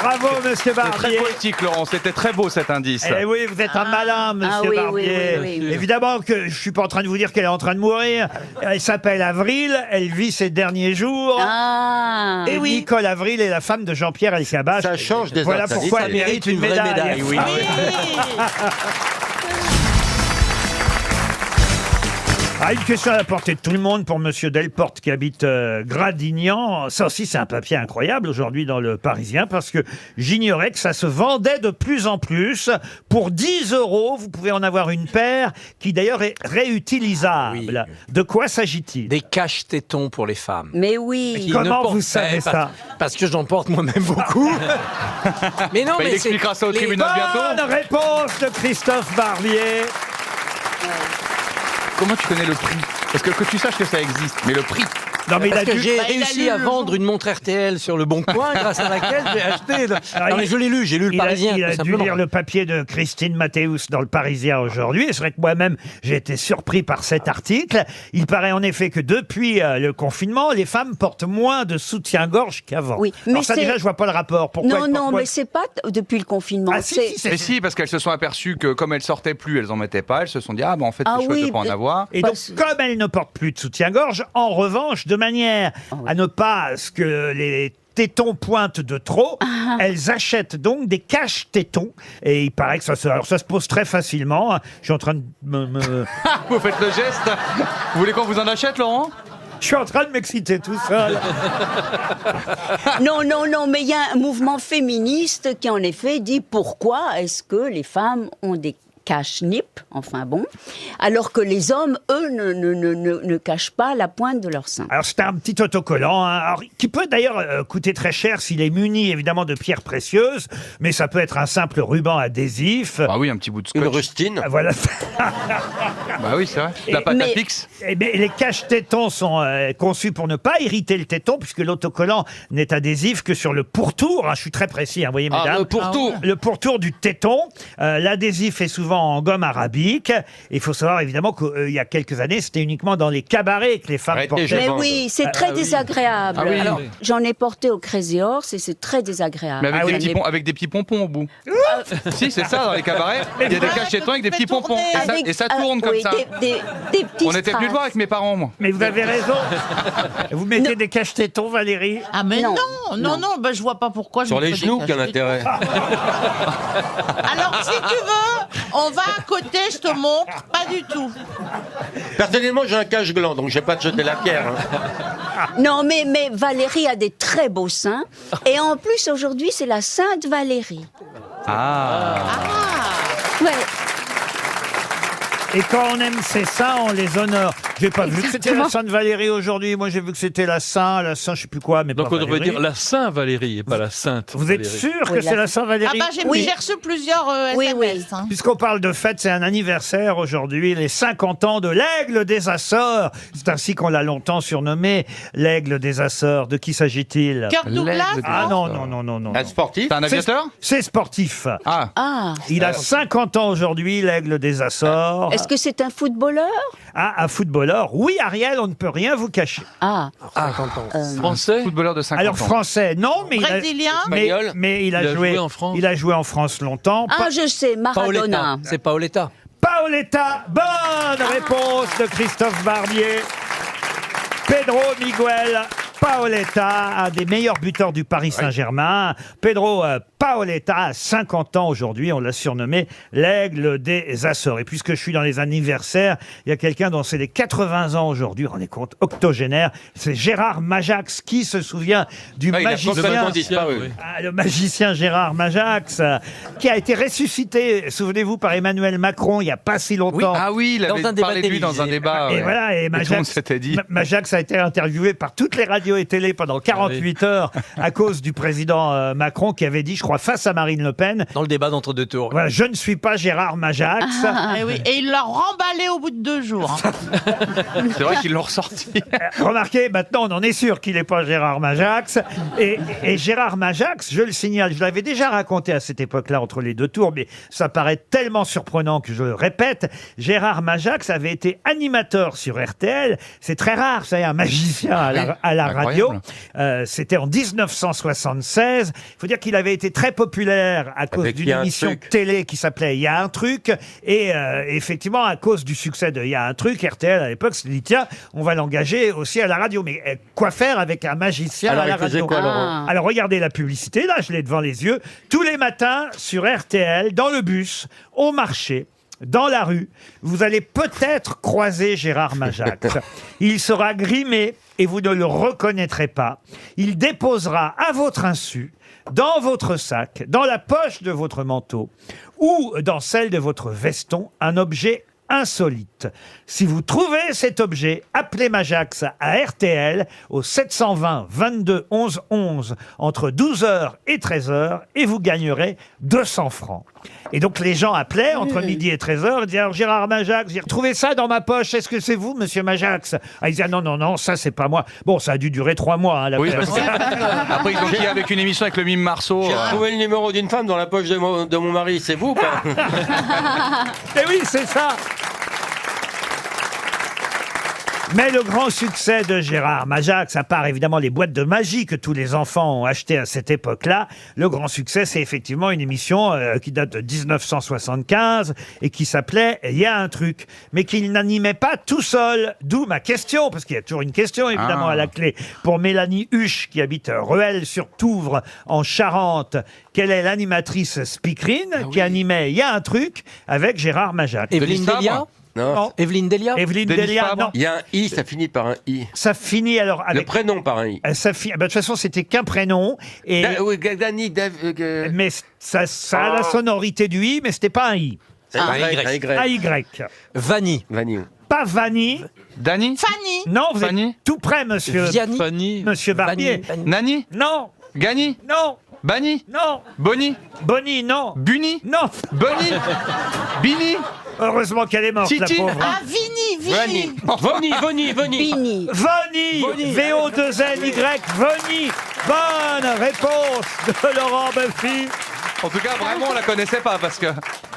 Bravo, monsieur C'est très Barbier. poétique, Laurent. C'était très beau cet indice. Eh oui, vous êtes un malin, monsieur oui, Barbier. oui. Évidemment que je suis pas en train de vous dire qu'elle est en train de mourir. Elle s'appelle Avril, elle vit ses derniers jours. Ah. Et Nicole Avril est la femme de Jean-Pierre Elkabbach. Ça change des Voilà interdits. pourquoi elle mérite une vraie médaille. médaille, oui. Ah, une question à la portée de tout le monde pour monsieur Delporte qui habite Gradignan. Ça aussi, c'est un papier incroyable aujourd'hui dans le Parisien parce que j'ignorais que ça se vendait de plus en plus. Pour 10 €, vous pouvez en avoir une paire qui d'ailleurs est réutilisable. Oui. De quoi s'agit-il? Des cache-tétons pour les femmes. Mais oui. Qui Comment ne portent- vous savez ça? Parce que j'en porte moi-même beaucoup. Mais non, Bah, il mais c'est- expliquera ça au les- tribunal bientôt. Bonne réponse de Christophe Barbier. Comment tu connais le prix? Parce que tu saches que ça existe, mais le prix. Non, mais Parce il a que dû... j'ai il a réussi lu à le vendre une montre RTL sur le Bon Coin grâce à laquelle j'ai acheté. Non, mais je l'ai lu, j'ai lu le Il a, Parisien, il a tout dû simplement. lire le papier de Christine Mathéus dans le Parisien aujourd'hui. Et c'est vrai que moi-même, j'ai été surpris par cet article. Il paraît en effet que depuis le confinement, les femmes portent moins de soutien-gorge qu'avant. Oui, mais alors ça c'est- déjà, je vois pas le rapport. Pourquoi Non, elles portent non, moins mais c'est pas depuis le confinement. Ah, si, c'est- si, c'est- Mais si, parce qu'elles se sont aperçues que comme elles sortaient plus, elles en mettaient pas. Elles se sont dit en fait Ah c'est chouette oui, de pas en mais- avoir. Et donc, Parce- comme elles ne portent plus de soutien-gorge, en revanche, de manière à ne pas que les tétons pointent de trop, elles achètent donc des cache-tétons. Et il paraît que alors ça se pose très facilement. Je suis en train de Vous faites le geste. Vous voulez qu'on vous en achète, Laurent? je suis en train de m'exciter tout seul. Non, mais il y a un mouvement féministe qui en effet dit pourquoi est-ce que les femmes ont des cache-nippes, enfin bon, alors que les hommes, eux, ne cachent pas la pointe de leur sein. Alors c'est un petit autocollant, hein, alors, qui peut d'ailleurs coûter très cher s'il est muni évidemment de pierres précieuses, mais ça peut être un simple ruban adhésif. Ah oui, un petit bout de scotch. Une rustine. Voilà. Bah oui, c'est vrai. La pâte à fixe. Les cache-tétons sont conçus pour ne pas irriter le téton, puisque l'autocollant n'est adhésif que sur le pourtour. Hein, je suis très précis, hein, vous voyez, mesdames. Le pourtour. Le pourtour du téton. L'adhésif est souvent en gomme arabique. Il faut savoir évidemment qu'il y a quelques années, c'était uniquement dans les cabarets que les femmes Arrêtez, portaient. je Mais vends. oui, c'est très désagréable. Ah oui, Alors, oui. j'en ai porté au Crazy Horse et c'est très désagréable. Mais avec, Ah des oui. petits avec des petits pompons au bout. Si, c'est ça dans les cabarets. Il y a des cache-tétons avec des petits pompons. Et ça tourne comme oui, ça. Des petits On était venu le voir avec mes parents, moi. Mais vous avez raison. Vous mettez des cache-tétons, Valérie? Ah mais Non. non, bah, je vois pas pourquoi. je Sur me les fais des genoux, quel cache-tétons. intérêt? Alors si tu veux, on va à côté, je te montre. Pas du tout. Personnellement, j'ai un cache-gland, donc je vais pas te jeter la pierre. Hein. Non, mais Valérie a des très beaux seins. Et en plus, aujourd'hui, c'est la Sainte Valérie. Ouais. Et quand on aime ses seins, on les honore. J'ai pas vu que c'était la Exactement. Sainte Valérie aujourd'hui. Moi, j'ai vu que c'était la Saint, je sais plus quoi, mais Donc pas on devrait Valérie. dire la Saint-Valérie et pas la Sainte. Vous êtes Valérie. sûr que Oui, c'est la Sainte Ah Valérie? bah j'ai reçu plusieurs Oui, SMS. Hein. Puisqu'on parle de fête, c'est un anniversaire aujourd'hui, les 50 ans de l'Aigle des Açores. C'est ainsi qu'on l'a longtemps surnommé, l'Aigle des Açores. De qui s'agit-il? Kirk Douglas. Ah non. Un sportif. C'est un aviateur? C'est sportif. Ah. Ah. Il a 50 ans aujourd'hui, l'Aigle des Açores. Est-ce que c'est un footballeur? Ah, un footballeur. Oui, Ariel, on ne peut rien vous cacher. Ah. 50 ans. Français. Footballeur de 50 Alors ans. français, non, mais Brésilien. mais il a joué en France. Il a joué en France longtemps. Ah, je sais, Maradona. Paoletta. C'est Paoletta. Paoletta, bonne réponse de Christophe Barbier. Pedro Miguel Paoletta, un des meilleurs buteurs du Paris Saint-Germain. Pedro Paoletta a 50 ans aujourd'hui, on l'a surnommé l'Aigle des Açores. Et puisque je suis dans les anniversaires, il y a quelqu'un dont c'est les 80 ans aujourd'hui, rendez compte, octogénaire, c'est Gérard Majax. Qui se souvient du Il a magicien complètement disparu. Oui. le magicien Gérard Majax, qui a été ressuscité, souvenez-vous, par Emmanuel Macron il n'y a pas si longtemps. Ah oui, il Dans avait un débat parlé de lui dans un télévisé. débat. Et ouais. voilà, et tout le monde Majax, s'était dit. Majax a été interviewé par toutes les radios et télé pendant 48 heures à cause du président Macron qui avait dit, je crois, face à Marine Le Pen. Dans le débat d'entre deux tours. Voilà, je ne suis pas Gérard Majax. Et, oui. Et il l'a remballé au bout de 2 jours. C'est vrai qu'ils l'ont ressorti. Remarquez, maintenant on en est sûr qu'il n'est pas Gérard Majax. Et Gérard Majax, je le signale, je l'avais déjà raconté à cette époque-là entre les deux tours, mais ça paraît tellement surprenant que je le répète. Gérard Majax avait été animateur sur RTL. C'est très rare, vous savez, un magicien à la radio. C'était en 1976. Il faut dire qu'il avait été très populaire à cause d'une émission télé qui s'appelait Il y a un truc. Et effectivement, à cause du succès de Il y a un truc, RTL à l'époque s'est dit tiens, on va l'engager aussi à la radio. Mais quoi faire avec un magicien à la radio? Alors regardez la publicité, là je l'ai devant les yeux. Tous les matins sur RTL, dans le bus, au marché, dans la rue, vous allez peut-être croiser Gérard Majax. Il sera grimé et vous ne le reconnaîtrez pas. Il déposera à votre insu, dans votre sac, dans la poche de votre manteau ou dans celle de votre veston, un objet insolite. Si vous trouvez cet objet, appelez Majax à RTL au 720 22 11 11 entre 12h et 13h et vous gagnerez 200 francs. Et donc les gens appelaient entre midi et 13h et disaient alors Gérard Majax, j'ai retrouvé ça dans ma poche, est-ce que c'est vous monsieur Majax? Ils disaient non, ça c'est pas moi. Bon, ça a dû durer 3 mois. Hein, oui, après ils ont dit avec une émission avec le mime Marceau. J'ai retrouvé le numéro d'une femme dans la poche de mon mari, c'est vous ou pas? Eh oui, c'est ça. Mais le grand succès de Gérard Majax, à part évidemment les boîtes de magie que tous les enfants ont achetées à cette époque-là, le grand succès, c'est effectivement une émission qui date de 1975 et qui s'appelait « Il y a un truc », mais qu'il n'animait pas tout seul. D'où ma question, parce qu'il y a toujours une question évidemment à la clé. Pour Mélanie Huche, qui habite Rueil-sur-Touvre, en Charente, quelle est l'animatrice speakerine qui animait « Il y a un truc » avec Gérard Majax? Evelyne Delia? Non. Evelyne Delia? Evelyne Delia, non. Il y a un I, ça finit par un I. Ça finit alors avec... Le prénom par un I. De toute façon, c'était qu'un prénom. Et... oui, Dani, Mais ça a la sonorité du I, mais c'était pas un I. C'est un Y. Un Y. Vanny. Pas Vanny. Dani? Fanny. Non, vous êtes tout près, monsieur. Vianney. Fanny. Monsieur Barbier. Nani? Non. Gani? Non. Bani? Non. Boni? Bonnie, non. Buni? Non. Boni? Bini? Heureusement qu'elle est morte, Titi. la pauvre. Ah, Vini. Voni. Bini. Voni. V-O-2-N-Y. Voni. Bonne réponse de Laurent Baffy. En tout cas, vraiment, on la connaissait pas parce que...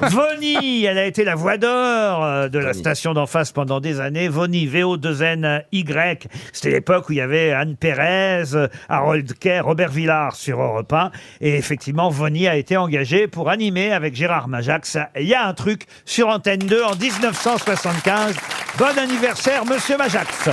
Voni, elle a été la voix d'or de la station d'en face pendant des années. Voni, V-O-2-N-Y. C'était l'époque où il y avait Anne Pérez, Harold Kerr, Robert Villard sur Europe 1. Et effectivement, Voni a été engagé pour animer avec Gérard Majax. Il y a un truc sur Antenne 2 en 1975. Bon anniversaire, monsieur Majax.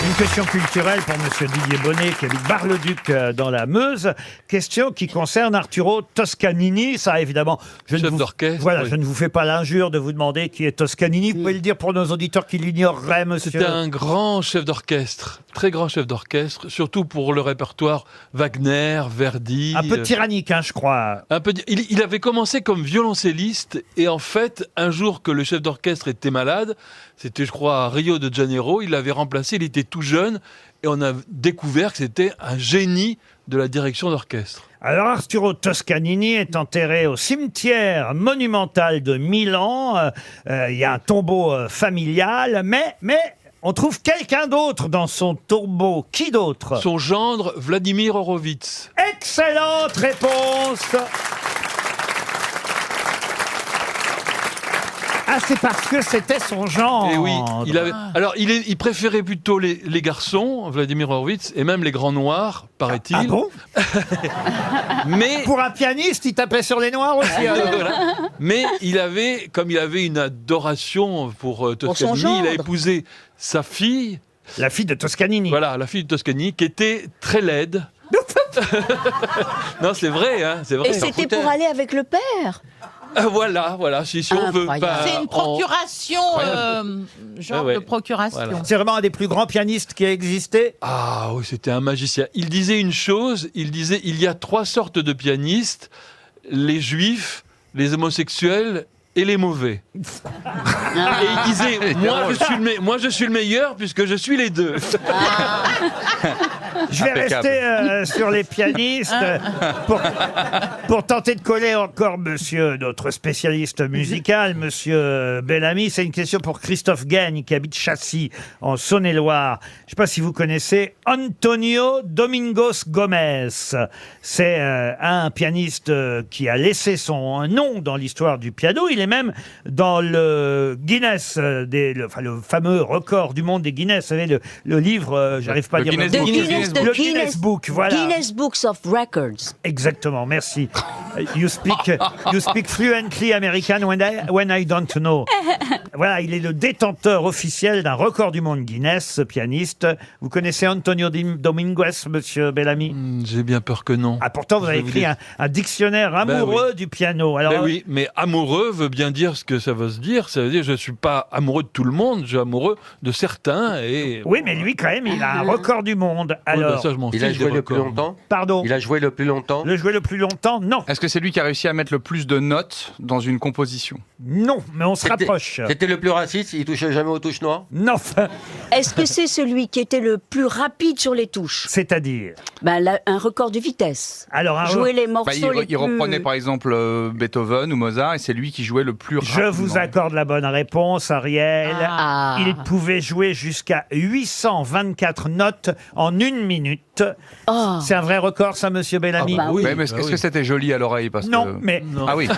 Une question culturelle pour monsieur Didier Bonnet qui habite Bar-le-Duc dans la Meuse. Question qui concerne Arturo Toscanini. Ça, évidemment, Chef d'orchestre. Voilà, Oui. je ne vous fais pas l'injure de vous demander qui est Toscanini. Vous pouvez le dire pour nos auditeurs qui l'ignoreraient, monsieur. C'était un grand chef d'orchestre, très grand chef d'orchestre, surtout pour le répertoire Wagner, Verdi. Un peu tyrannique, hein, je crois. Un peu. Il avait commencé comme violoncelliste et en fait, un jour que le chef d'orchestre était malade, c'était je crois à Rio de Janeiro, il l'avait remplacé, il était tout jeune et on a découvert que c'était un génie de la direction d'orchestre. Alors Arturo Toscanini est enterré au cimetière monumental de Milan. Il y a un tombeau familial, mais on trouve quelqu'un d'autre dans son tombeau. Qui d'autre? Son gendre, Vladimir Horowitz. Excellente réponse. Ah, c'est parce que c'était son genre. Et oui, alors il préférait plutôt les garçons, Vladimir Horowitz, et même les grands noirs, paraît-il. Ah bon? Mais pour un pianiste, il tapait sur les noirs aussi. Voilà. Mais comme il avait une adoration pour Toscanini, il a épousé sa fille. La fille de Toscanini. Voilà, la fille de Toscanini, qui était très laide. Non, c'est vrai, hein, c'est vrai. Et c'était pour aller avec le père. Voilà, si on veut. C'est une procuration, de procuration. Voilà. C'est vraiment un des plus grands pianistes qui a existé. Ah oui, c'était un magicien. Il disait une chose, il y a 3 sortes de pianistes, les juifs, les homosexuels et les mauvais. Et il disait, moi je suis le meilleur puisque je suis les deux. Je vais rester sur les pianistes pour tenter de coller encore notre spécialiste musical, monsieur Bellamy. C'est une question pour Christophe Gagne qui habite Chassis en Saône-et-Loire. Je ne sais pas si vous connaissez Antonio Domingos Gomez. C'est un pianiste qui a laissé son nom dans l'histoire du piano. Il est même dans le Guinness, le fameux record du monde des Guinness. Vous savez, le livre, j'arrive pas à dire... Le Guinness Book, voilà. Guinness Books of Records. Exactement, merci. You speak fluently American when I don't know. Voilà, il est le détenteur officiel d'un record du monde Guinness, ce pianiste. Vous connaissez Antonio Dominguez, monsieur Bellamy? J'ai bien peur que non. Ah, pourtant, vous avez écrit un dictionnaire amoureux du piano. Alors, oui, mais amoureux veut bien dire ce que ça veut se dire. Ça veut dire que je ne suis pas amoureux de tout le monde, je suis amoureux de certains. Oui, mais lui, quand même, il a un record du monde. Alors, ça, je m'en il a joué le plus longtemps? Pardon? Il a joué le plus longtemps? Le jouer le plus longtemps? Non. Est-ce que c'est lui qui a réussi à mettre le plus de notes dans une composition? Non, mais on se rapproche. C'était le plus raciste? Il touchait jamais aux touches noires? Non. Est-ce que c'est celui qui était le plus rapide sur les touches? C'est-à-dire? Un record de vitesse. Alors, jouer les morceaux il reprenait par exemple Beethoven ou Mozart et c'est lui qui jouait le plus rapidement. Je vous accorde la bonne réponse, Ariel. Il pouvait jouer jusqu'à 824 notes en 1 minute. C'est un vrai record, ça, monsieur Bellamy? Oui, mais est-ce que c'était joli à l'oreille? Non, mais... Ah oui.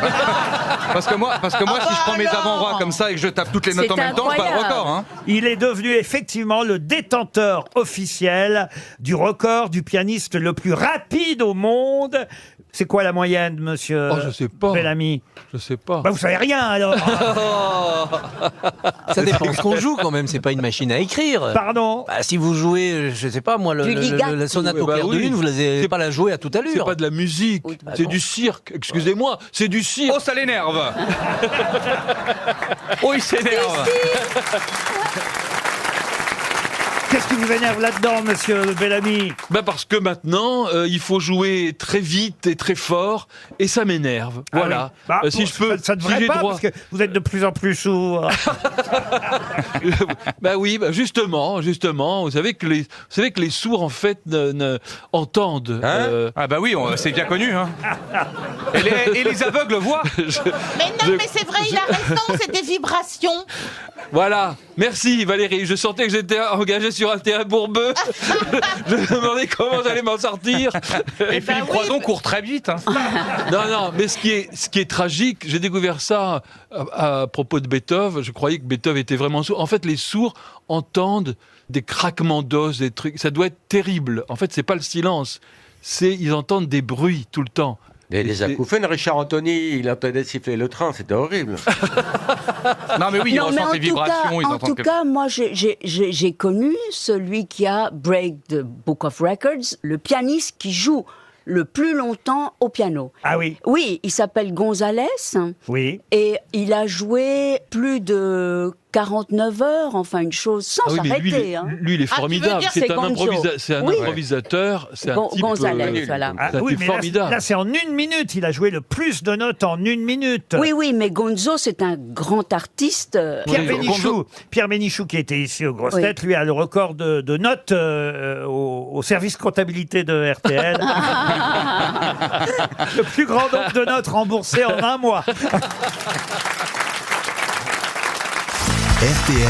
Parce que moi si je prends mes avant-bras comme ça et que je tape toutes les notes en même temps, c'est pas le record. Hein. Il est devenu effectivement le détenteur officiel du record du pianiste le plus rapide au monde. C'est quoi la moyenne, monsieur je sais pas. Bellamy? Je sais pas. Bah, vous savez rien, alors. Ça dépend de ce qu'on joue quand même, c'est pas une machine à écrire. Pardon? Si vous jouez, je sais pas moi, la sonate au clair de lune, vous n'allez pas la jouer à toute allure. C'est pas de la musique, c'est du cirque. Excusez-moi, c'est du cirque. Oh, ça l'énerve. Oh, il s'énerve. Qu'est-ce qui vous énerve là-dedans, monsieur Bellamy? Parce que maintenant, il faut jouer très vite et très fort, et ça m'énerve. Voilà. Oui. Si je peux, ça devrait si j'ai pas, droit. parce que vous êtes de plus en plus sourd. Oui, justement, vous savez que les sourds en fait entendent. Oui, c'est bien connu. Hein. Et les aveugles voient. Mais c'est vrai, il a raison, c'est des vibrations. Voilà, merci Valérie. Je sentais que j'étais engagé sur un terrain bourbeux. Je me demandais comment j'allais m'en sortir. Et Philippe Croison court très vite. Hein. Non, mais ce qui est tragique, j'ai découvert ça à propos de Beethoven. Je croyais que Beethoven était vraiment sourd. En fait, les sourds entendent des craquements d'os, des trucs. Ça doit être terrible. En fait, c'est pas le silence. Ils entendent des bruits tout le temps. Et les acouphènes, Richard Anthony, il entendait siffler le train, c'était horrible. Non mais oui, ils ressentent les vibrations. En tout cas, moi j'ai connu celui qui a Break the Book of Records, le pianiste qui joue le plus longtemps au piano. Ah oui? Oui, il s'appelle Gonzalez. Oui. Et il a joué plus de 49 heures, enfin une chose, sans s'arrêter. Lui, il est formidable. C'est un improvisateur. C'est un type Gonzalez, voilà. Mais formidable. Là, c'est en 1 minute. Il a joué le plus de notes en 1 minute. Oui, mais Gonzo, c'est un grand artiste. Pierre Bénichou, qui était ici aux grosses têtes, lui a le record de notes au service comptabilité de RTL. Le plus grand nombre de notes remboursées en 1 mois. RTL,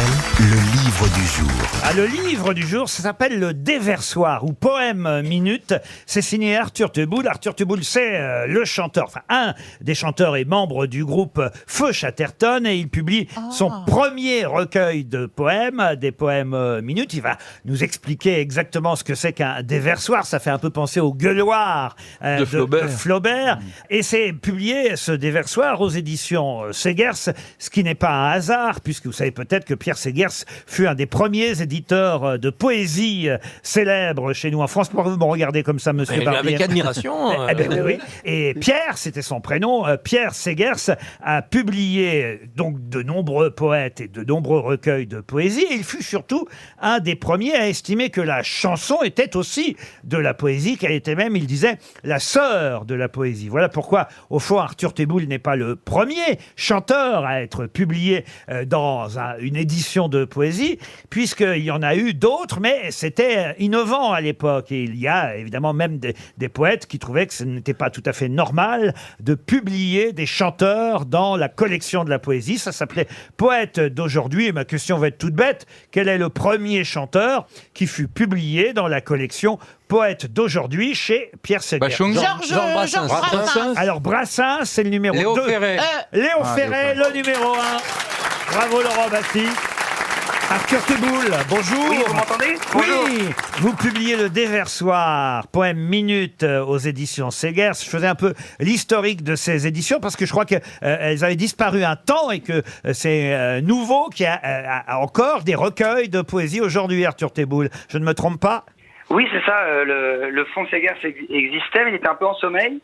le livre du jour. Le livre du jour, ça s'appelle le Déversoir ou Poème Minute. C'est signé Arthur Teboul. Arthur Teboul, c'est le chanteur, un des chanteurs et membre du groupe Feu Chatterton, et il publie son premier recueil de poèmes, des poèmes minutes. Il va nous expliquer exactement ce que c'est qu'un déversoir. Ça fait un peu penser au gueuloir de Flaubert. Et c'est publié, ce déversoir, aux éditions Segers, ce qui n'est pas un hasard, puisque vous savez peut-être que Pierre Segers fut un des premiers éditeurs de poésie célèbres chez nous en France. Pourquoi vous me regardez comme ça, monsieur Barbier? Avec admiration. Eh ben oui. Et Pierre, c'était son prénom, Pierre Segers a publié donc de nombreux poètes et de nombreux recueils de poésie. Et il fut surtout un des premiers à estimer que la chanson était aussi de la poésie, qu'elle était même, il disait, la sœur de la poésie. Voilà pourquoi, au fond, Arthur Teboul n'est pas le premier chanteur à être publié dans une édition de poésie, puisqu'il y en a eu d'autres, mais c'était innovant à l'époque. Et il y a évidemment même des poètes qui trouvaient que ce n'était pas tout à fait normal de publier des chanteurs dans la collection de la poésie. Ça s'appelait Poète d'aujourd'hui. Et ma question va être toute bête. Quel est le premier chanteur qui fut publié dans la collection Poète d'aujourd'hui chez Pierre Segers? Georges Brassens. Alors Brassens, c'est le numéro 2. Léo Ferré. Léo Ferré, le numéro 1. Bravo Laurent Baffi. Arthur Teboul, bonjour. Oui, vous m'entendez? Bonjour. Oui, vous publiez le Déversoir, poème minute aux éditions Segers. Je faisais un peu l'historique de ces éditions parce que je crois qu'elles avaient disparu un temps et que c'est nouveau qu'il y a encore des recueils de poésie aujourd'hui, Arthur Teboul. Je ne me trompe pas? Oui, c'est ça. Le fonds Segers existait, mais il était un peu en sommeil.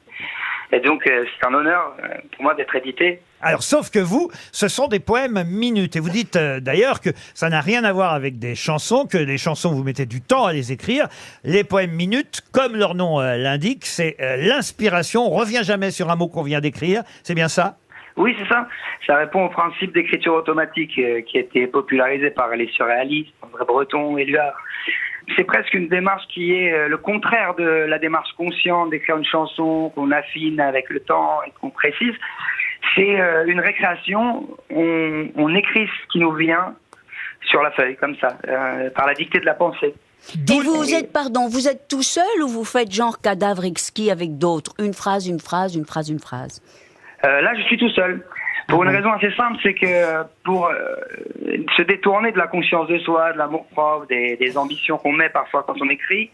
Et donc, c'est un honneur pour moi d'être édité. Alors, sauf que vous, ce sont des poèmes minutes. Et vous dites d'ailleurs que ça n'a rien à voir avec des chansons, que les chansons, vous mettez du temps à les écrire. Les poèmes minutes, comme leur nom l'indique, c'est l'inspiration. On ne revient jamais sur un mot qu'on vient d'écrire. C'est bien ça? Oui, c'est ça. Ça répond au principe d'écriture automatique qui a été popularisé par les surréalistes, André Breton, Éluard. C'est presque une démarche qui est le contraire de la démarche consciente d'écrire une chanson qu'on affine avec le temps et qu'on précise. C'est une récréation, on écrit ce qui nous vient sur la feuille, comme ça, par la dictée de la pensée. Et vous êtes tout seul ou vous faites genre cadavre exquis avec d'autres? Une phrase, une phrase, une phrase, une phrase. Là, je suis tout seul. Pour une raison assez simple, c'est que pour se détourner de la conscience de soi, de l'amour-propre, des ambitions qu'on met parfois quand on écrit,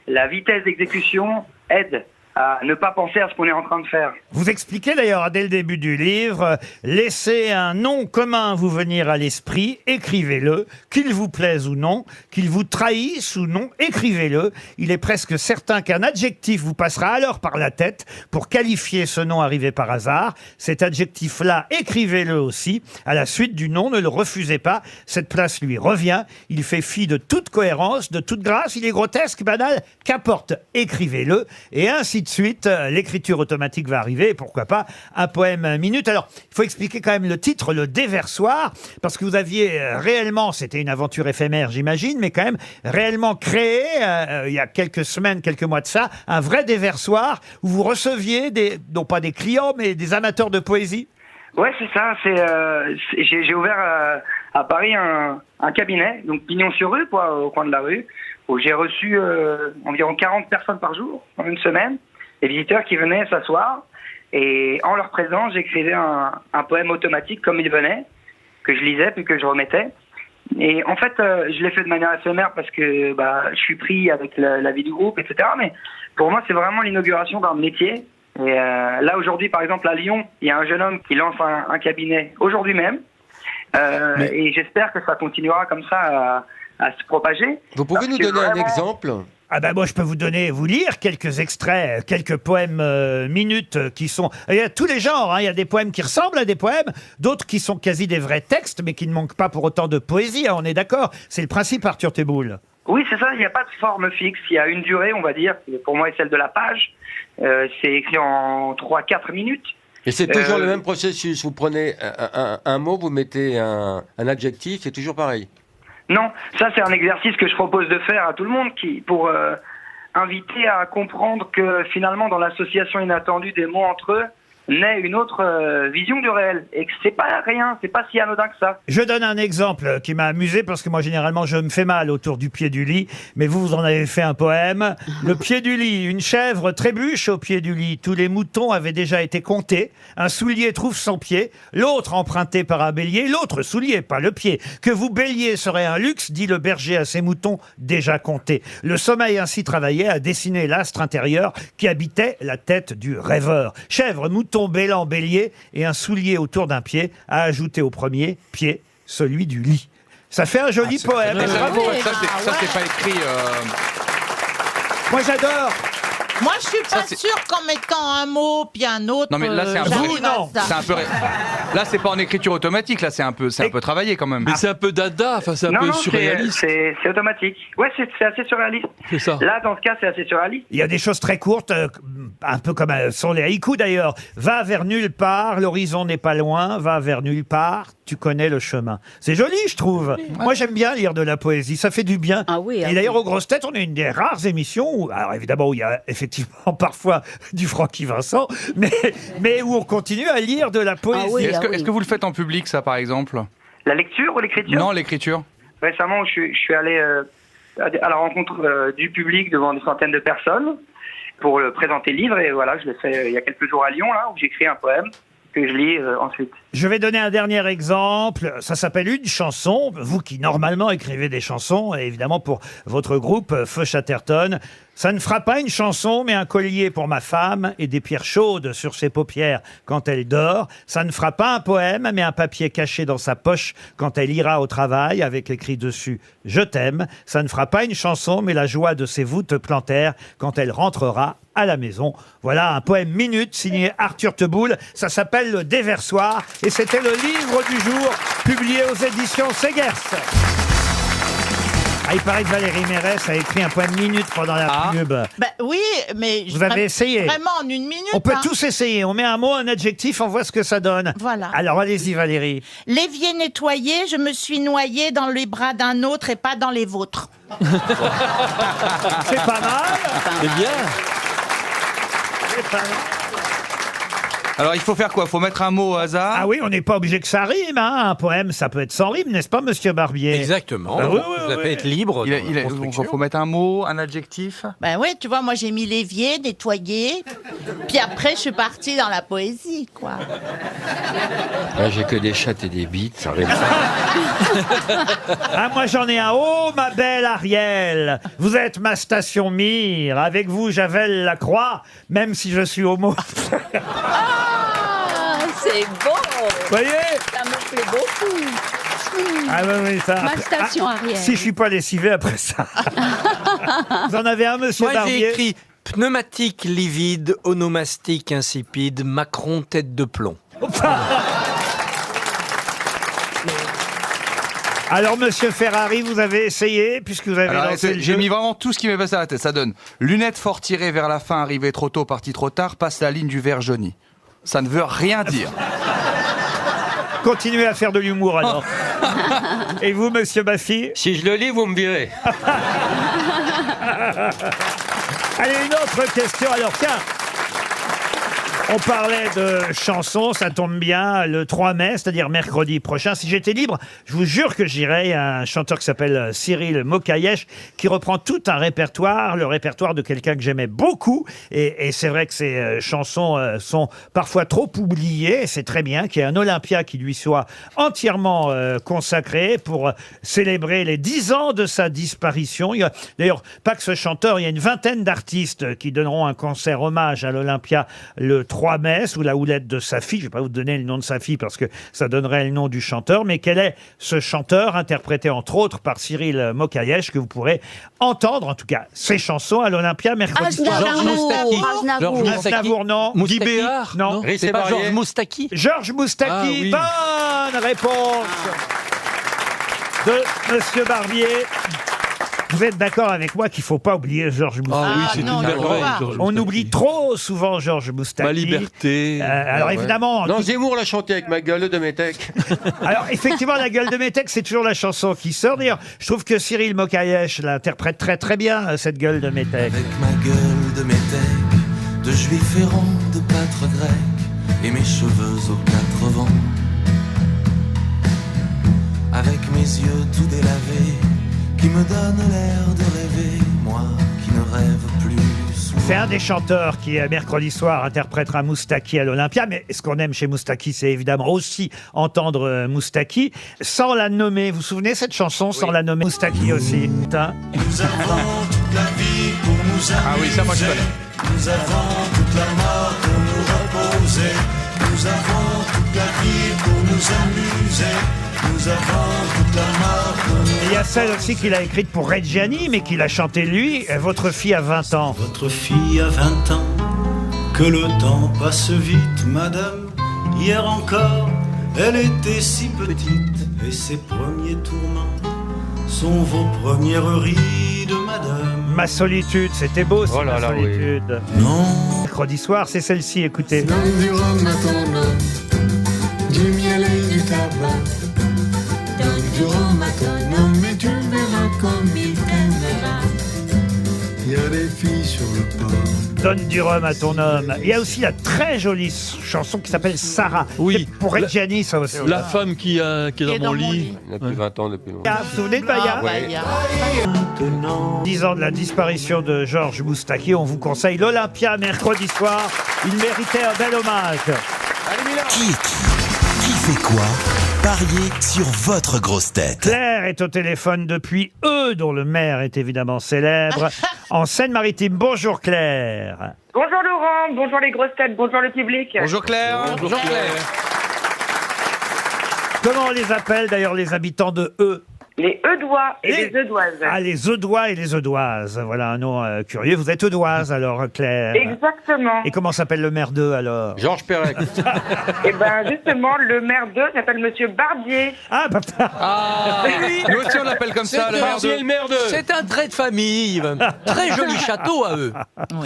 la vitesse d'exécution aide à ne pas penser à ce qu'on est en train de faire. Vous expliquez d'ailleurs dès le début du livre, laissez un nom commun vous venir à l'esprit, écrivez-le, qu'il vous plaise ou non, qu'il vous trahisse ou non, écrivez-le. Il est presque certain qu'un adjectif vous passera alors par la tête pour qualifier ce nom arrivé par hasard. Cet adjectif-là, écrivez-le aussi. À la suite du nom, ne le refusez pas. Cette place lui revient. Il fait fi de toute cohérence, de toute grâce. Il est grotesque, banal. Qu'importe, écrivez-le. Et ainsi de suite, l'écriture automatique va arriver, et pourquoi pas un poème minute. Alors, il faut expliquer quand même le titre, le Déversoir, parce que vous aviez réellement, c'était une aventure éphémère j'imagine, mais quand même réellement créé, il y a quelques semaines, quelques mois de ça, un vrai déversoir où vous receviez non pas des clients, mais des amateurs de poésie. Ouais, c'est ça. J'ai ouvert à Paris un cabinet, donc Pignon-sur-Rue, au coin de la rue, où j'ai reçu environ 40 personnes par jour, en une semaine, des visiteurs qui venaient s'asseoir, et en leur présence, j'écrivais un poème automatique comme il venait, que je lisais puis que je remettais. Et en fait, je l'ai fait de manière éphémère parce que je suis pris avec la vie du groupe, etc. Mais pour moi, c'est vraiment l'inauguration d'un métier. Et là, aujourd'hui, par exemple, à Lyon, il y a un jeune homme qui lance un cabinet aujourd'hui même. Et j'espère que ça continuera comme ça à se propager. Vous pouvez nous donner un exemple? Ah ben moi je peux vous lire quelques extraits, quelques poèmes minutes qui sont... Il y a tous les genres, hein. Il y a des poèmes qui ressemblent à des poèmes, d'autres qui sont quasi des vrais textes, mais qui ne manquent pas pour autant de poésie, hein, on est d'accord. C'est le principe, Arthur Teboul. Oui, c'est ça, il n'y a pas de forme fixe, il y a une durée, on va dire, qui pour moi est celle de la page. C'est écrit en 3-4 minutes. Et c'est toujours le même processus, vous prenez un mot, vous mettez un adjectif, c'est toujours pareil? Non, ça c'est un exercice que je propose de faire à tout le monde pour inviter à comprendre que finalement dans l'association inattendue des mots entre eux naît une autre vision du réel et que c'est pas rien, c'est pas si anodin que ça. Je donne un exemple qui m'a amusé parce que moi généralement je me fais mal autour du pied du lit, mais vous en avez fait un poème. Le pied du lit, une chèvre trébuche au pied du lit, tous les moutons avaient déjà été comptés, un soulier trouve son pied, l'autre emprunté par un bélier, l'autre soulier, pas le pied. Que vous béliez serait un luxe, dit le berger à ses moutons déjà comptés. Le sommeil ainsi travaillé a dessiné l'astre intérieur qui habitait la tête du rêveur. Chèvre, mouton, bélan, bélier et un soulier autour d'un pied à ajouter au premier pied celui du lit. Ça fait un joli poème. Mais ça, Bravo. ça, c'est pas écrit. Moi, j'adore. Moi, je suis pas sûre qu'en mettant un mot puis un autre. Non, mais là, c'est un peu. j'arrive à ça. C'est un peu. Là, c'est pas en écriture automatique. Là, c'est un peu travaillé quand même. Mais c'est un peu dada, enfin, c'est un peu surréaliste. C'est automatique. Ouais, c'est assez surréaliste. C'est ça. Là, dans ce cas, c'est assez surréaliste. Il y a des choses très courtes, un peu comme sont les haïkus d'ailleurs. Va vers nulle part, l'horizon n'est pas loin, va vers nulle part, tu connais le chemin. C'est joli, je trouve. Moi, j'aime bien lire de la poésie, ça fait du bien. Ah oui, Et d'ailleurs, aux grosses têtes, on est une des rares émissions où, alors évidemment, où il y a effectivement parfois du Francky Vincent, mais où on continue à lire de la poésie. Est-ce que vous le faites en public, ça, par exemple? La lecture ou l'écriture? Non, l'écriture. Récemment, je suis allé à la rencontre du public devant des centaines de personnes pour présenter le livre. Et voilà, je l'ai fait il y a quelques jours à Lyon, là, où j'écris un poème que je lis ensuite. Je vais donner un dernier exemple. Ça s'appelle une chanson. Vous qui normalement écrivez des chansons, et évidemment pour votre groupe Feu Chatterton, ça ne fera pas une chanson, mais un collier pour ma femme et des pierres chaudes sur ses paupières quand elle dort. Ça ne fera pas un poème, mais un papier caché dans sa poche quand elle ira au travail avec écrit dessus « Je t'aime ». Ça ne fera pas une chanson, mais la joie de ses voûtes plantaires quand elle rentrera à la maison. Voilà un poème minute signé Arthur Teboul. Ça s'appelle Le Déversoir et c'était le livre du jour publié aux éditions Segers. Ah, il paraît que Valérie Mérès a écrit un poème minute pendant la pub. Ben oui, mais Vous avez essayé? Vraiment en une minute. On peut hein. tous essayer. On met un mot, un adjectif, on voit ce que ça donne. Voilà. Alors allez-y Valérie. L'évier nettoyé, je me suis noyée dans les bras d'un autre et pas dans les vôtres. C'est pas mal. C'est bien. C'est pas mal. Alors, il faut faire quoi? Il faut mettre un mot au hasard? Ah oui, on n'est pas obligé que ça rime. Hein. Un poème, ça peut être sans rime, n'est-ce pas, monsieur Barbier? Exactement. Ah oui, Vous pouvez être libre. Il faut mettre un mot, un adjectif? Ben oui, tu vois, moi j'ai mis l'évier, nettoyé, puis après je suis partie dans la poésie, quoi. Moi, j'ai que des chattes et des bites, ça rime. Ah, moi j'en ai un. Oh, ma belle Ariel, vous êtes ma station mire. Avec vous, j'avale la croix, même si je suis homo. Ah, c'est beau. Vous voyez? Ça me plaît beaucoup. Ah oui, ça. Ma station Ariel. Si je suis pas lessivé après ça. Vous en avez un, monsieur Moi, j'ai Barbier? écrit pneumatique livide, onomastique insipide, Macron tête de plomb. Alors, monsieur Ferrari, vous avez essayé, puisque vous avez lancé le j'ai jeu. mis vraiment tout ce qui m'est passé à la tête. Ça donne lunettes fort tirées vers la fin, arrivé trop tôt, parti trop tard, passe la ligne du vert jauni. Ça ne veut rien dire. Continuez à faire de l'humour, alors. Et vous, monsieur Baffy? Si je le lis, vous me virez. Allez, une autre question. Alors, tiens. On parlait de chansons, ça tombe bien, le 3 mai, c'est-à-dire mercredi prochain. Si j'étais libre, je vous jure que j'irais. Il y a un chanteur qui s'appelle Cyril Mokayesh qui reprend tout un répertoire, le répertoire de quelqu'un que j'aimais beaucoup. Et c'est vrai que ces chansons sont parfois trop oubliées. C'est très bien qu'il y ait un Olympia qui lui soit entièrement consacré pour célébrer les 10 ans de sa disparition. Il y a d'ailleurs pas que ce chanteur, il y a une vingtaine d'artistes qui donneront un concert hommage à l'Olympia le 3 mai, sous la houlette de sa fille. Je ne vais pas vous donner le nom de sa fille parce que ça donnerait le nom du chanteur. Mais quel est ce chanteur, interprété entre autres par Cyril Mokayesh, que vous pourrez entendre, en tout cas, ses chansons à l'Olympia mercredi soir. Aznavour, non. Guy Béard, non. C'est pas Georges Moustaki? Georges Moustaki, Ah, oui. bonne réponse de monsieur Barbier. Vous êtes d'accord avec moi qu'il ne faut pas oublier Georges Moustaki? Ah oui, c'est une merveille, Georges On Moustaki. oublie trop souvent Georges Moustaki. Ma liberté. Alors évidemment... Non, Zemmour l'a chanté avec ma gueule de métèque. Alors effectivement, la gueule de métèque, c'est toujours la chanson qui sort. D'ailleurs, je trouve que Cyril Mokayesh l'interprète très très bien, cette gueule de métèque. Avec ma gueule de métèque, de juif errant, de pâtre grec, et mes cheveux aux 4 vents. Avec mes yeux tout délavés, qui me donne l'air de rêver, moi qui ne rêve plus souvent. C'est un des chanteurs qui, mercredi soir, interprétera Moustaki à l'Olympia. Mais ce qu'on aime chez Moustaki, c'est évidemment aussi entendre Moustaki. Sans la nommer, vous vous souvenez cette chanson, Sans la nommer? Moustaki aussi. Putain. Nous avons toute la vie pour nous amuser. Ah oui, ça moi je connais. Nous avons toute la mort pour nous reposer. Nous avons toute la vie pour nous amuser. nous avons toute la marque. Il y a celle aussi qu'il a écrite pour Reggiani, mais qu'il a chantée lui. Votre fille a 20 ans. Votre fille a 20 ans, que le temps passe vite, madame. Hier encore, elle était si petite, et ses premiers tourments sont vos premières rides, madame. Ma solitude, c'était beau, Oh là ma là, solitude. Non. Mercredi soir, c'est celle-ci, écoutez. Donne du rhum à ton homme, du miel et du tabac. Donne du rhum à ton homme et tu verras comme il t'aimera. Il y a des filles sur le port. Donne du rhum à ton homme. Il y a aussi la très jolie chanson qui s'appelle Sarah. Oui. C'est pour Reggiani, ça aussi. La femme qui est dans mon lit. Il a plus 20 ans depuis longtemps. Vous vous souvenez de Baya? Ouais. 10 ans de la disparition de Georges Moustaki. On vous conseille l'Olympia mercredi soir. Il méritait un bel hommage. Qui est qui fait quoi? Pariez sur votre grosse tête. Claire est au téléphone depuis dont le maire est évidemment célèbre, en Seine-Maritime. Bonjour Claire. Bonjour Laurent, bonjour les grosses têtes, bonjour le public. Bonjour Claire. Bonjour Claire. Comment on les appelle d'ailleurs les habitants de Les Eudois et les Eudoises. Ah, les Eudois et les Eudoises. Voilà un nom curieux. Vous êtes Eudoise alors, Claire. Exactement. Et comment s'appelle le maire d'eux alors? Georges Perec. Et ben justement, le maire d'eux s'appelle Monsieur Barbier. Ah, bah, Nous aussi on l'appelle comme ça, le maire de... C'est un trait de famille. Très joli château à eux.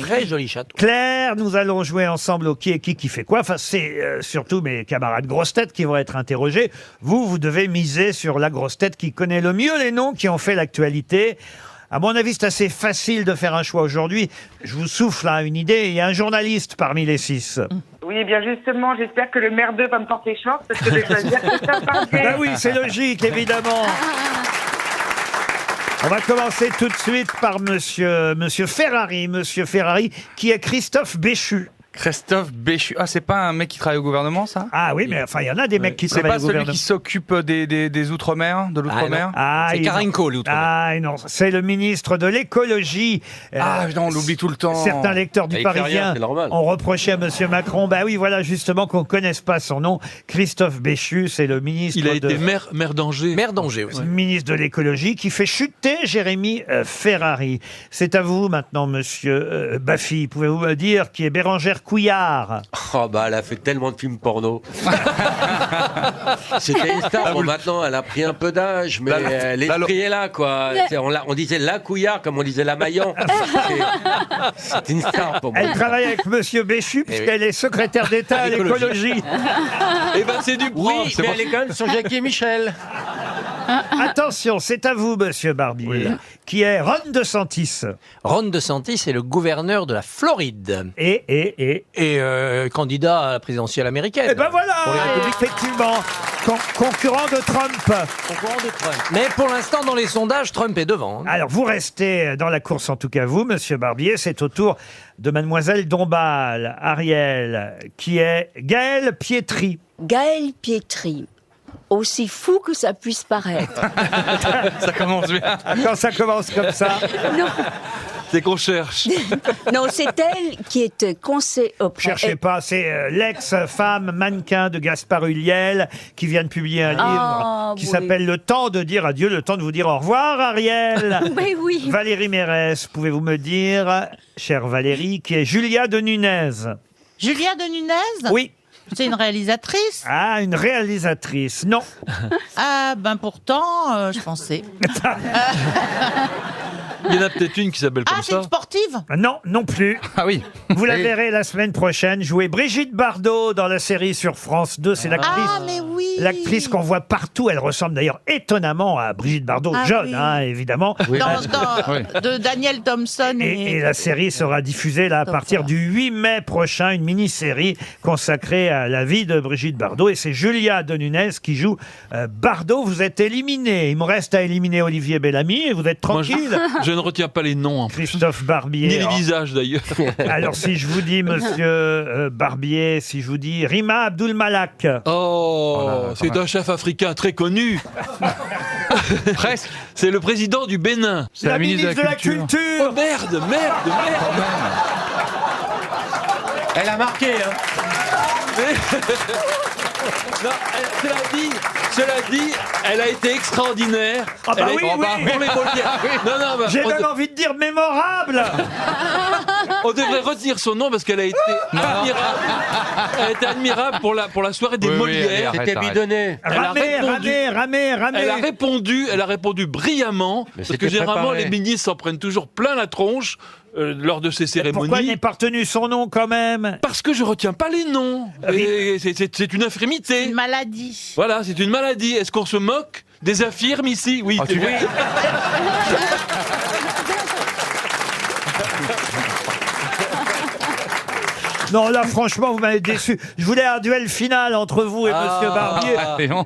Très joli château. Claire, nous allons jouer ensemble au qui est qui fait quoi. Enfin, c'est surtout mes camarades grosses têtes qui vont être interrogés. Vous devez miser sur la grosse tête qui connaît le mieux les noms qui ont fait l'actualité. À mon avis, c'est assez facile de faire un choix aujourd'hui. Je vous souffle là une idée. Il y a un journaliste parmi les 6. Oui, eh bien justement, j'espère que le maire d'eux va me porter chance parce que je vais choisir Christophe Barbier. Ben oui, c'est logique, évidemment. On va commencer tout de suite par Monsieur Ferrari. Monsieur Ferrari, qui est Christophe Béchu. Christophe Béchu. Ah, c'est pas un mec qui travaille au gouvernement, ça? Ah oui, mais enfin, il y en a des mecs qui C'est travaillent pas au celui gouvernement. qui s'occupe des outre-mer, de l'outre-mer? C'est Carinco, l'outre-mer. Ah non, c'est le ministre de l'écologie. Ah non, on l'oublie tout le temps. Certains lecteurs du Il fait rien, Parisien c'est normal. ont reproché à Monsieur Macron. Bah oui, voilà justement qu'on connaisse pas son nom. Christophe Béchu, c'est le ministre. Il a été maire d'Angers. Maire d'Angers aussi. Ministre de l'écologie qui fait chuter Jérémy Ferrari. C'est à vous maintenant, Monsieur Baffy. Pouvez-vous me dire qui est Bérangère Couillard? Oh bah elle a fait tellement de films porno. C'était une star. Bon, maintenant elle a pris un peu d'âge, mais l'esprit est là quoi. On disait la Couillard comme on disait la Maillan. C'est une star pour moi. Elle travaille avec Monsieur Béchu puisqu'elle est secrétaire d'État à l'écologie. Eh ben c'est du pro. Oui, mais elle est quand même sur Jackie et Michel. Attention, c'est à vous, Monsieur Barbier, qui est Ron DeSantis. Ron DeSantis est le gouverneur de la Floride. Et candidat à la présidentielle américaine. Et ben voilà, Pour les républicains. effectivement, concurrent de Trump. Concurrent de Trump. Mais pour l'instant, dans les sondages, Trump est devant. Alors, vous restez dans la course, en tout cas vous, Monsieur Barbier. C'est au tour de Mademoiselle Dombal, Ariel, qui est Gaëlle Pietri. Gaël Pietri. Aussi fou que ça puisse paraître. Ça commence bien. Quand ça commence comme ça. Non, C'est qu'on cherche. non, c'est elle qui est conseillère. Cherchez pas, c'est l'ex-femme mannequin de Gaspard Ulliel qui vient de publier un livre qui s'appelle Le temps de dire adieu, le temps de vous dire au revoir, Ariel. Oui, oui. Valérie Mérès, pouvez-vous me dire, chère Valérie, qui est Julia de Nunez? Julia de Nunez? Oui. C'est une réalisatrice? Ah, une réalisatrice, non. Ah, ben pourtant, je pensais. Il y en a peut-être une qui s'appelle comme Ah, c'est ça. une sportive? Non, non plus. Ah oui. Vous la verrez la semaine prochaine jouer Brigitte Bardot dans la série sur France 2. C'est l'actrice. Ah, mais oui. L'actrice qu'on voit partout. Elle ressemble d'ailleurs étonnamment à Brigitte Bardot, Ah, jeune, oui. hein, évidemment. De Daniel Thompson. Et la série sera diffusée là, à partir du 8 mai prochain, une mini-série consacrée à la vie de Brigitte Bardot. Et c'est Julia de Nunez qui joue Bardot. Vous êtes éliminé. Il me reste à éliminer Olivier Bellamy et vous êtes Moi, tranquille. je ne retiens pas les noms. En plus. Christophe Barbier. Ni les visages d'ailleurs. Alors si je vous dis, monsieur Barbier, si je vous dis Rima Abdul-Malak. Oh, c'est un chef africain très connu. Presque. C'est le président du Bénin. C'est la ministre de la Culture. Oh merde. Elle a marqué, hein. Cela dit, elle a été extraordinaire. Ah bah oui, oui. Pour les Molières. Non, J'ai même envie de dire mémorable. On devrait retenir son nom parce qu'elle a été admirable. Elle a été admirable pour la soirée des Molières. C'était bidonné. Ramé. Elle a répondu brillamment. Parce que généralement, les ministres s'en prennent toujours plein la tronche. Lors de ces cérémonies. Pourquoi il n'est pas retenu son nom quand même? Parce que je retiens pas les noms. Et c'est une infirmité. Une maladie. Voilà, c'est une maladie. Est-ce qu'on se moque des infirmes ici? Oui. tu veux Non, là, franchement, vous m'avez déçu. Je voulais un duel final entre vous et Monsieur Barbier.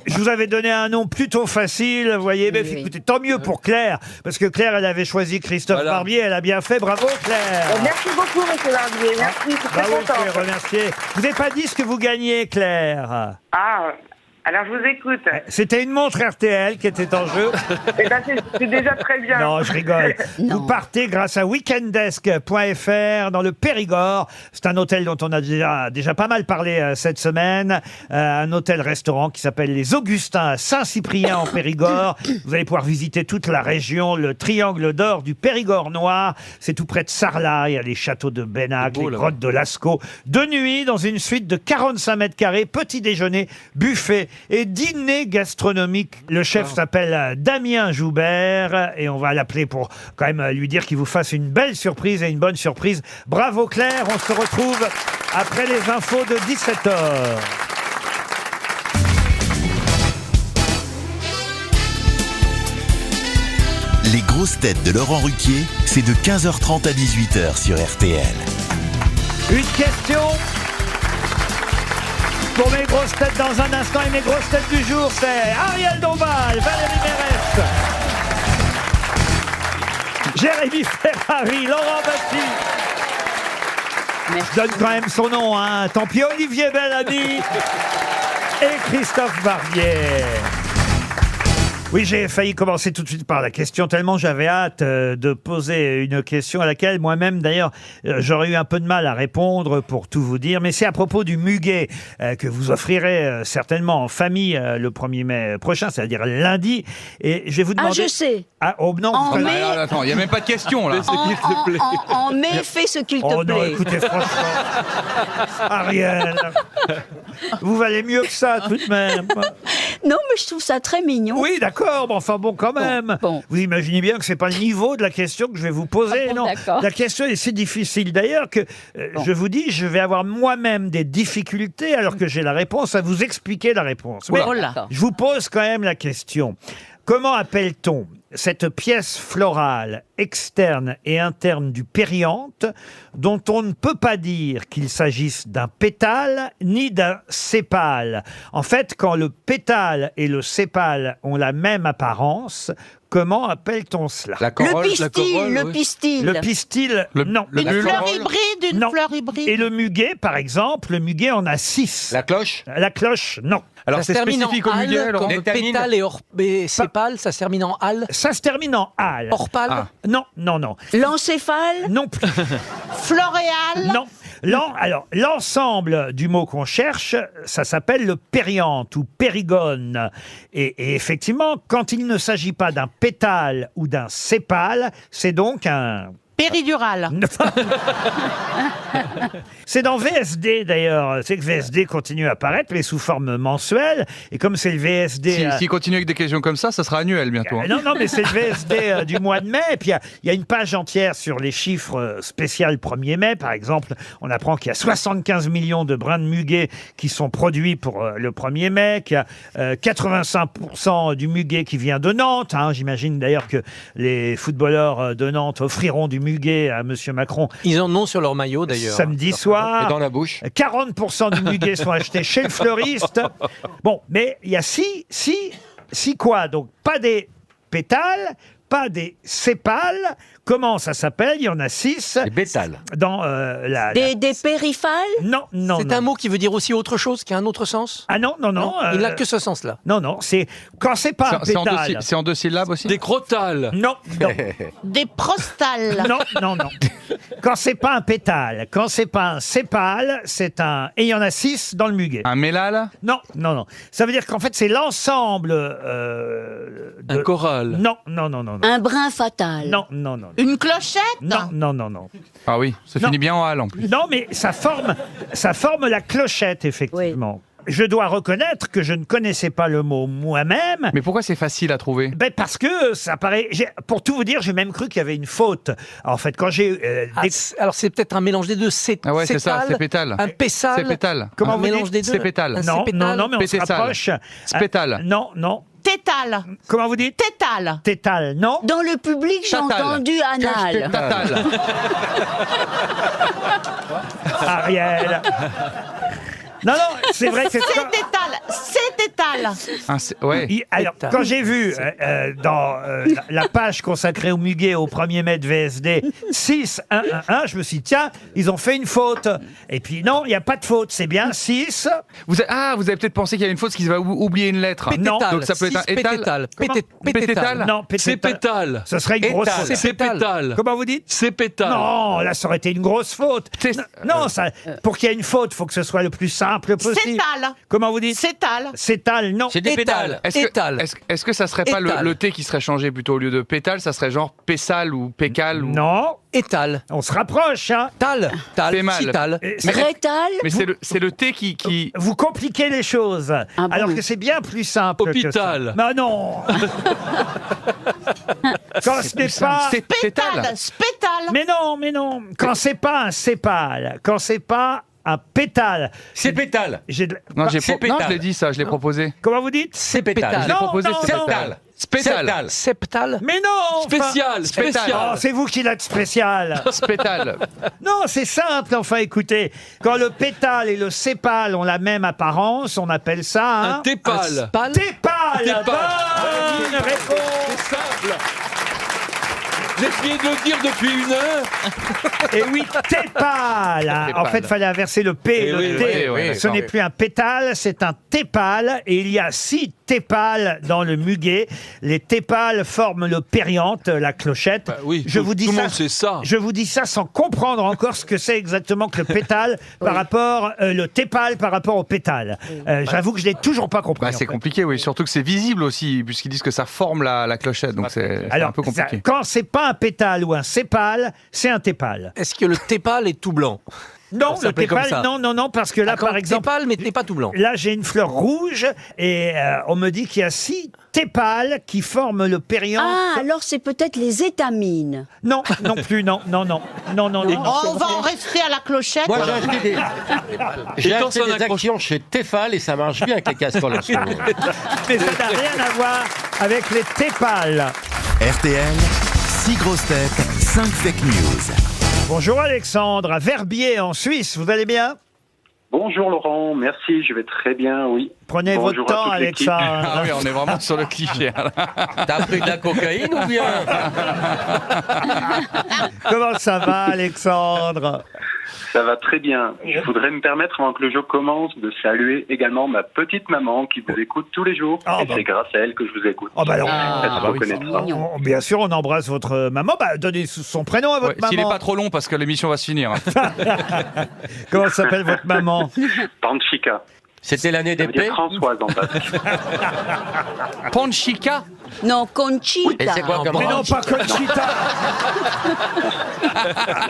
Je vous avais donné un nom plutôt facile, vous voyez. Mais écoutez, tant mieux pour Claire, parce que Claire, elle avait choisi Christophe Barbier. Elle a bien fait. Bravo, Claire. Merci beaucoup, Monsieur Barbier. Merci, je suis très Bravo, contente. Claire, remercié. Vous n'avez pas dit ce que vous gagnez, Claire. Ah, alors je vous écoute. C'était une montre RTL qui était en jeu. Eh ben, c'est déjà très bien. Non, je rigole. Vous partez grâce à weekendesk.fr dans le Périgord. C'est un hôtel dont on a déjà pas mal parlé cette semaine. Un hôtel-restaurant qui s'appelle les Augustins à Saint-Cyprien en Périgord. Vous allez pouvoir visiter toute la région, le triangle d'or du Périgord noir. C'est tout près de Sarlat. Il y a les châteaux de Benac, les grottes de Lascaux. De nuit, dans une suite de 45 mètres carrés, petit déjeuner, buffet et dîner gastronomique. Le chef s'appelle Damien Joubert et on va l'appeler pour quand même lui dire qu'il vous fasse une belle surprise et une bonne surprise. Bravo Claire, on se retrouve après les infos de 17h. Les grosses têtes de Laurent Ruquier, c'est de 15h30 à 18h sur RTL. Une question pour mes grosses têtes dans un instant, et mes grosses têtes du jour, c'est Ariel Dombal, Valérie Mérès, Jérémy Ferrari, Laurent Baffy. Je donne quand même son nom, hein. Tant pis, Olivier Bellamy et Christophe Barbier. Oui, j'ai failli commencer tout de suite par la question, tellement j'avais hâte de poser une question à laquelle moi-même, d'ailleurs, j'aurais eu un peu de mal à répondre pour tout vous dire. Mais c'est à propos du muguet que vous offrirez certainement en famille le 1er mai prochain, c'est-à-dire lundi. Et je vais vous demander... Ah, je sais. Ah, oh non. En mai... Attends, il n'y a même pas de question, là. En mai, fais ce qu'il te Oh non, plaît. écoutez, franchement, Ariel, vous valez mieux que ça tout de même. Non, mais je trouve ça très mignon. Oui, d'accord, mais enfin bon, quand même. Bon. Vous imaginez bien que c'est pas le niveau de la question que je vais vous poser, Ah bon, non. d'accord. La question est si difficile d'ailleurs que je vous dis, je vais avoir moi-même des difficultés alors que j'ai la réponse à vous expliquer la réponse. Mais Oula. je vous pose quand même la question. Comment appelle-t-on cette pièce florale externe et interne du périanthe dont on ne peut pas dire qu'il s'agisse d'un pétale ni d'un sépale? En fait, quand le pétale et le sépale ont la même apparence, comment appelle-t-on cela? La corolle, Le pistil, le pistil. Le pistil, non. Une fleur hybride, Non. fleur hybride. Et le muguet, par exemple, le muguet en a 6. La cloche? La cloche, non. Alors Ça c'est se termine spécifique en au muguet, al, alors comme pétale et sépale, ça se termine en al. Ça se termine en al. Orpale. Ah. Non, non, non. L'encéphale. Non plus. Floréal. Non. Alors, l'ensemble du mot qu'on cherche, ça s'appelle le périanthe ou périgone. Et effectivement, quand il ne s'agit pas d'un pétale ou d'un sépale, c'est donc un... Péridurale. C'est dans VSD d'ailleurs. C'est que VSD continue à apparaître, mais sous forme mensuelle. Et comme c'est le VSD... S'il continue avec des questions comme ça sera annuel bientôt. Hein. Non, mais c'est le VSD du mois de mai. Et puis il y a une page entière sur les chiffres spécial 1er mai. Par exemple, on apprend qu'il y a 75 millions de brins de muguet qui sont produits pour le 1er mai, qu'il y a 85% du muguet qui vient de Nantes. Hein. J'imagine d'ailleurs que les footballeurs de Nantes offriront du muguet à Monsieur Macron. Ils en ont sur leur maillot d'ailleurs. Samedi soir. Et dans la bouche. 40% du muguet sont achetés chez le fleuriste. Bon, mais il y a six quoi? Donc, pas des pétales, pas des sépales. Comment ça s'appelle? Il y en a 6. Des bétales. Dans Des périphales. Non, non, C'est non. un mot qui veut dire aussi autre chose, qui a un autre sens. Ah non, non, non. Il n'a que ce sens-là. Non, non, c'est quand c'est pas un C'est en, pétale. c'est en 2 syllabes aussi. Des crotales. Non, non, Des prostales. non, non, non. Quand c'est pas un pétale, quand c'est pas un sépale, c'est un... Et il y en a 6 dans le muguet. Un mélale? Non, non, non. Ça veut dire qu'en fait, c'est l'ensemble... Un choral. Non, non, non, non. Un brin fatal. Non, non, non. Une clochette? Non, non, non, non. Ah oui, ça finit bien en hal en plus. Non, mais ça forme la clochette, effectivement. Je dois reconnaître que je ne connaissais pas le mot moi-même. Mais pourquoi c'est facile à trouver? Ben parce que ça paraît... Pour tout vous dire, j'ai même cru qu'il y avait une faute. En fait, quand j'ai... Alors c'est peut-être un mélange des deux. Ah ouais, c'est ça, c'est pétale. Un pessal. C'est pétale. Comment un vous mélange dites? des deux. C'est pétale. Non, non, non, mais on se rapproche. C'est pétale. Non, non. Tétale. Comment vous dites? Tétale. Tétale, non. Dans le public, j'ai Tatal. entendu anal. Tatal. Ariel. Non, non, c'est vrai que c'est... C'est tétale. C'est tétale. Ouais. Alors, quand j'ai vu dans la page consacrée au muguet au 1er mai de VSD 6-1-1-1, je me suis dit, tiens, ils ont fait une faute. Et puis non, il n'y a pas de faute, c'est bien 6. Vous avez peut-être pensé qu'il y a une faute, qu'il va oublier une lettre. Non. Donc ça peut être un étal. Pététal. Non, C'est pétale. Ce serait une grosse faute. C'est pétale. Comment vous dites? C'est pétale. Non, là, ça aurait été une grosse faute. Non, ça, pour qu'il y ait une faute, il faut que ce soit le plus simple possible. Sétale. Comment vous dites? Sétale. Sétale, non. C'est des pétales. Est-ce que ça serait pas le T qui serait changé plutôt au lieu de pétale, ça serait genre pessal ou pécal ou... Non. Étal. On se rapproche, hein. Tal. Tal. Pémal. Cital. Rétal. Mais c'est le T qui... Vous compliquez les choses, bon alors que c'est bien plus simple. Hôpital. Que ça. Non. Quand ce n'est pas... Pétale. Spétale. Mais non. Quand c'est pas un sépale, quand c'est pas un pétale. C'est pétale. Non, je l'ai dit ça, je l'ai proposé. Comment vous dites? C'est pétale. Je l'ai proposé, c'est pétale. Spétal. Septal. Mais non. Spécial. Oh, c'est vous qui l'êtes spécial. Spétal. Non, c'est simple. Enfin, écoutez, quand le pétale et le sépale ont la même apparence, on appelle ça Un tépale. Tépale. Bonne réponse. C'est simple. J'ai essayé de le dire depuis 1 heure. Et oui, tépale. En fait, il fallait inverser le P et le T. oui, Ce n'est plus un pétale, c'est un tépale. Et il y a 6 tépales dans le muguet. Les tépales forment le périanthe, la clochette. Bah oui, je vous dis tout le ça, monde sait ça. Je vous dis ça sans comprendre encore ce que c'est exactement que le pétale par rapport le tépale par rapport au pétale. J'avoue que je l'ai toujours pas compris. Bah, c'est compliqué, oui. Surtout que c'est visible aussi, puisqu'ils disent que ça forme la clochette. Donc c'est un peu compliqué. Quand c'est pas un pétale ou un sépale, c'est un tépale. Est-ce que le tépale est tout blanc? Non, Ça le s'appelle comme tépale, ça. non, parce que là, par exemple... Tépale, mais n'est pas tout blanc. Là, j'ai une fleur rouge et on me dit qu'il y a 6 tépales qui forment le périanthe. Ah, alors c'est peut-être les étamines. Non, non plus, non. Oh, on va en rester à la clochette. Moi, j'ai acheté des actions chez Tefal et ça marche bien avec les casseroles. Mais ça n'a rien à voir avec les tépales. RTL, 6 grosses têtes, 5 fake news. Bonjour Alexandre, à Verbier en Suisse, vous allez bien? Bonjour Laurent, merci, je vais très bien, oui. Prenez Bonjour votre à temps toute l'équipe. Alexandre. Ah oui, on est vraiment sur le cliché. T'as pris de la cocaïne ou bien? Comment ça va Alexandre? Ça va très bien. Je voudrais me permettre, avant que le jeu commence, de saluer également ma petite maman qui vous écoute tous les jours. Et c'est grâce à elle que je vous écoute. Oh bah alors, Elle se reconnaîtra. bien sûr, on embrasse votre maman. Bah, donnez son prénom à votre maman. S'il n'est pas trop long, parce que l'émission va se finir. Comment s'appelle votre maman? Panchika. C'était l'année des paix. Françoise en basque. Panchika? Non, Conchita. Et c'est quoi comme Mais non, pas Conchita.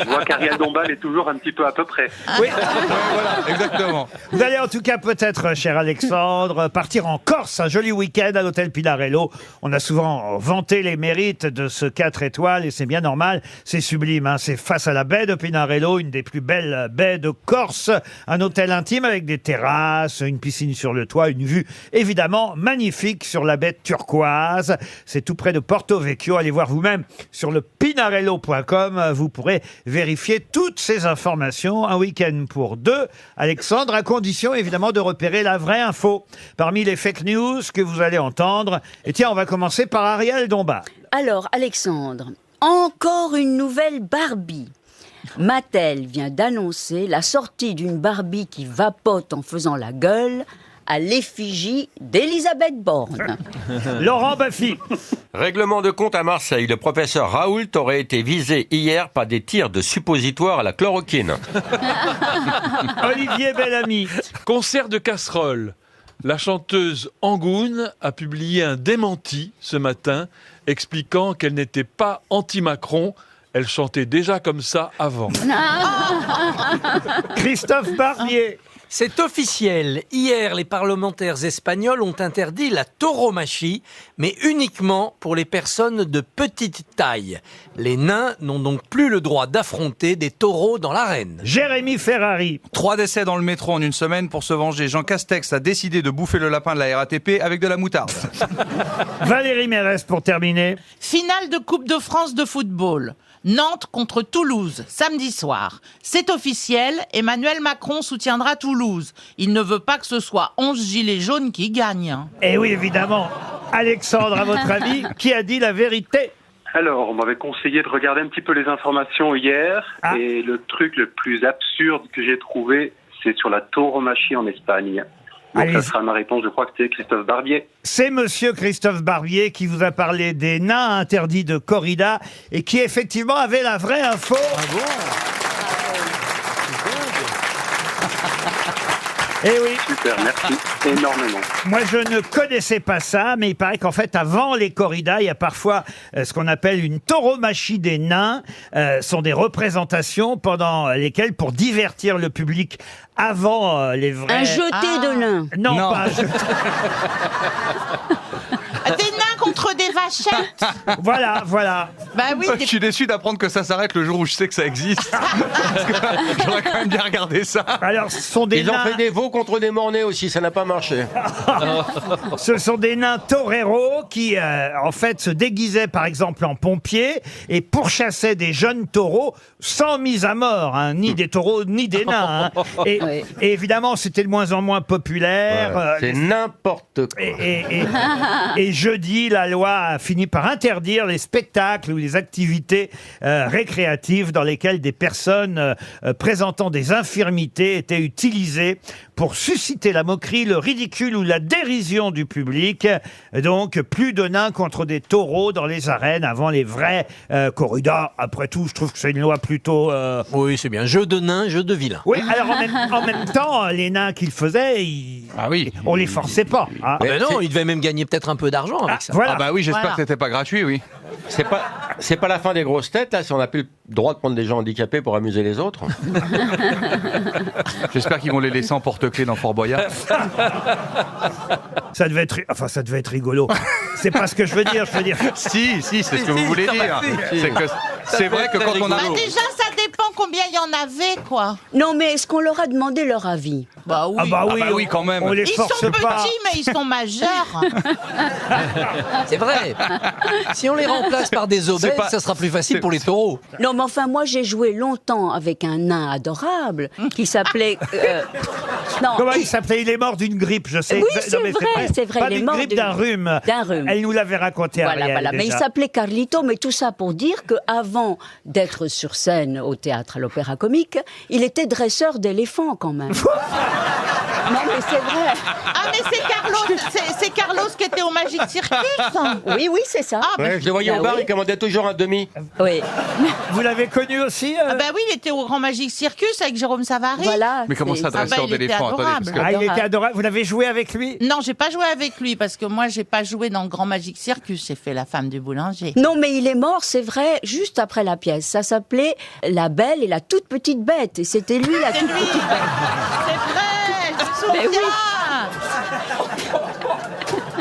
Je vois qu'Ariel Dombal est toujours un petit peu à peu près. Oui, voilà, exactement. Vous allez en tout cas peut-être, cher Alexandre, partir en Corse, un joli week-end à l'hôtel Pinarello. On a souvent vanté les mérites de ce 4 étoiles et c'est bien normal, c'est sublime. Hein. C'est face à la baie de Pinarello, une des plus belles baies de Corse. Un hôtel intime avec des terrasses, une piscine sur le toit, une vue évidemment magnifique sur la baie turquoise. C'est tout près de Porto Vecchio. Allez voir vous-même sur le pinarello.com. Vous pourrez vérifier toutes ces informations. Un week-end pour 2, Alexandre, à condition évidemment de repérer la vraie info parmi les fake news que vous allez entendre. Et tiens, on va commencer par Ariel Dombal. Alors, Alexandre, encore une nouvelle Barbie. Mattel vient d'annoncer la sortie d'une Barbie qui vapote en faisant la gueule à l'effigie d'Elisabeth Borne. Laurent Baffy. Règlement de compte à Marseille. Le professeur Raoult aurait été visé hier par des tirs de suppositoire à la chloroquine. Olivier Bellamy. Concert de casseroles. La chanteuse Angoune a publié un démenti ce matin expliquant qu'elle n'était pas anti-Macron. Elle chantait déjà comme ça avant. Christophe Barbier. C'est officiel. Hier, les parlementaires espagnols ont interdit la tauromachie, mais uniquement pour les personnes de petite taille. Les nains n'ont donc plus le droit d'affronter des taureaux dans l'arène. Jérémy Ferrari. 3 décès dans le métro en une semaine pour se venger. Jean Castex a décidé de bouffer le lapin de la RATP avec de la moutarde. Valérie Mérès pour terminer. Finale de Coupe de France de football. Nantes contre Toulouse, samedi soir. C'est officiel, Emmanuel Macron soutiendra Toulouse. Il ne veut pas que ce soit 11 gilets jaunes qui gagnent. Eh oui, évidemment. Alexandre, à votre avis, qui a dit la vérité? Alors, on m'avait conseillé de regarder un petit peu les informations hier, et le truc le plus absurde que j'ai trouvé, c'est sur la tauromachie en Espagne. Donc ça sera ma réponse, je crois que c'est Christophe Barbier. C'est monsieur Christophe Barbier qui vous a parlé des nains interdits de corrida et qui effectivement avait la vraie info. Eh oui. Super, merci énormément. Moi, je ne connaissais pas ça, mais il paraît qu'en fait, avant les corridas, il y a parfois ce qu'on appelle une tauromachie des nains. Sont des représentations pendant lesquelles, pour divertir le public avant les vrais... Un jeté de nains. Non, pas un jeté. Des nains contre des vachettes. Voilà. Bah oui. Je suis déçu d'apprendre que ça s'arrête le jour où je sais que ça existe. Parce que j'aurais quand même bien regardé ça. Alors, ce sont des Ils nains... ont fait des veaux contre des mornais aussi, ça n'a pas marché. Ce sont des nains toreros qui, en fait, se déguisaient, par exemple, en pompiers et pourchassaient des jeunes taureaux sans mise à mort, hein, ni des taureaux, ni des nains. Hein. Et évidemment, c'était de moins en moins populaire. Ouais, c'est n'importe quoi. Et jeudi, la loi a fini par interdire les spectacles ou les activités récréatives dans lesquelles des personnes présentant des infirmités étaient utilisées pour susciter la moquerie, le ridicule ou la dérision du public. Donc, plus de nains contre des taureaux dans les arènes avant les vrais corridas. Après tout, je trouve que c'est une loi plutôt... Oui, c'est bien. Jeu de nains, jeu de vilains. Oui, alors en même temps, les nains qu'ils faisaient, on les forçait pas. Hein. Ben non, ils devaient même gagner peut-être un peu d'argent avec ça. Voilà. Ah bah oui, j'espère que c'était pas gratuit, oui. C'est pas la fin des grosses têtes, là, si on n'a plus le droit de prendre des gens handicapés pour amuser les autres. J'espère qu'ils vont les laisser en porte-clés dans Fort Boyard. Ça devait être rigolo. C'est pas ce que je veux dire. Je veux dire. Si, c'est ce que vous voulez dire. C'est vrai que quand on a... Bah déjà, ça dépend combien il y en avait, quoi. Non, mais est-ce qu'on leur a demandé leur avis? Bah oui. Ah bah oui, quand même. On les Ils force sont pas. petits, mais ils sont majeurs. C'est vrai. Si on les remplace par des obèses, ça sera plus facile pour les taureaux. Non, mais enfin, moi, j'ai joué longtemps avec un nain adorable qui s'appelait... non, Comment il s'appelait? Il est mort d'une grippe, je sais. Oui, c'est vrai, Pas il est d'une mort grippe, d'un rhume. D'un rhume. Elle nous l'avait raconté. Voilà. Ariel, Mais il déjà. s'appelait Carlito, mais tout ça pour dire qu'avant d'être sur scène au théâtre, à l'Opéra Comique, il était dresseur d'éléphants quand même. Non, mais c'est vrai. Ah, mais c'est Carlos qui était au Magic Circus. Oui, c'est ça. Ah, Ouais, je le voyais au bar, oui. il commandait toujours un demi. Oui. Vous l'avez connu aussi bah oui, il était au Grand Magic Circus avec Jérôme Savary. Voilà. Mais comment ça, dresseur il était d'éléphant? Attendez, adorable. parce que... il était adorable. Vous l'avez joué avec lui? Non, j'ai pas joué avec lui parce que moi, j'ai pas joué dans le Grand Magic Circus. J'ai fait la femme du boulanger. Non, mais il est mort, c'est vrai, juste après la pièce. Ça s'appelait La Belle et la toute petite bête. Et c'était lui, la toute petite bête. C'est vrai, je me Mais souviens.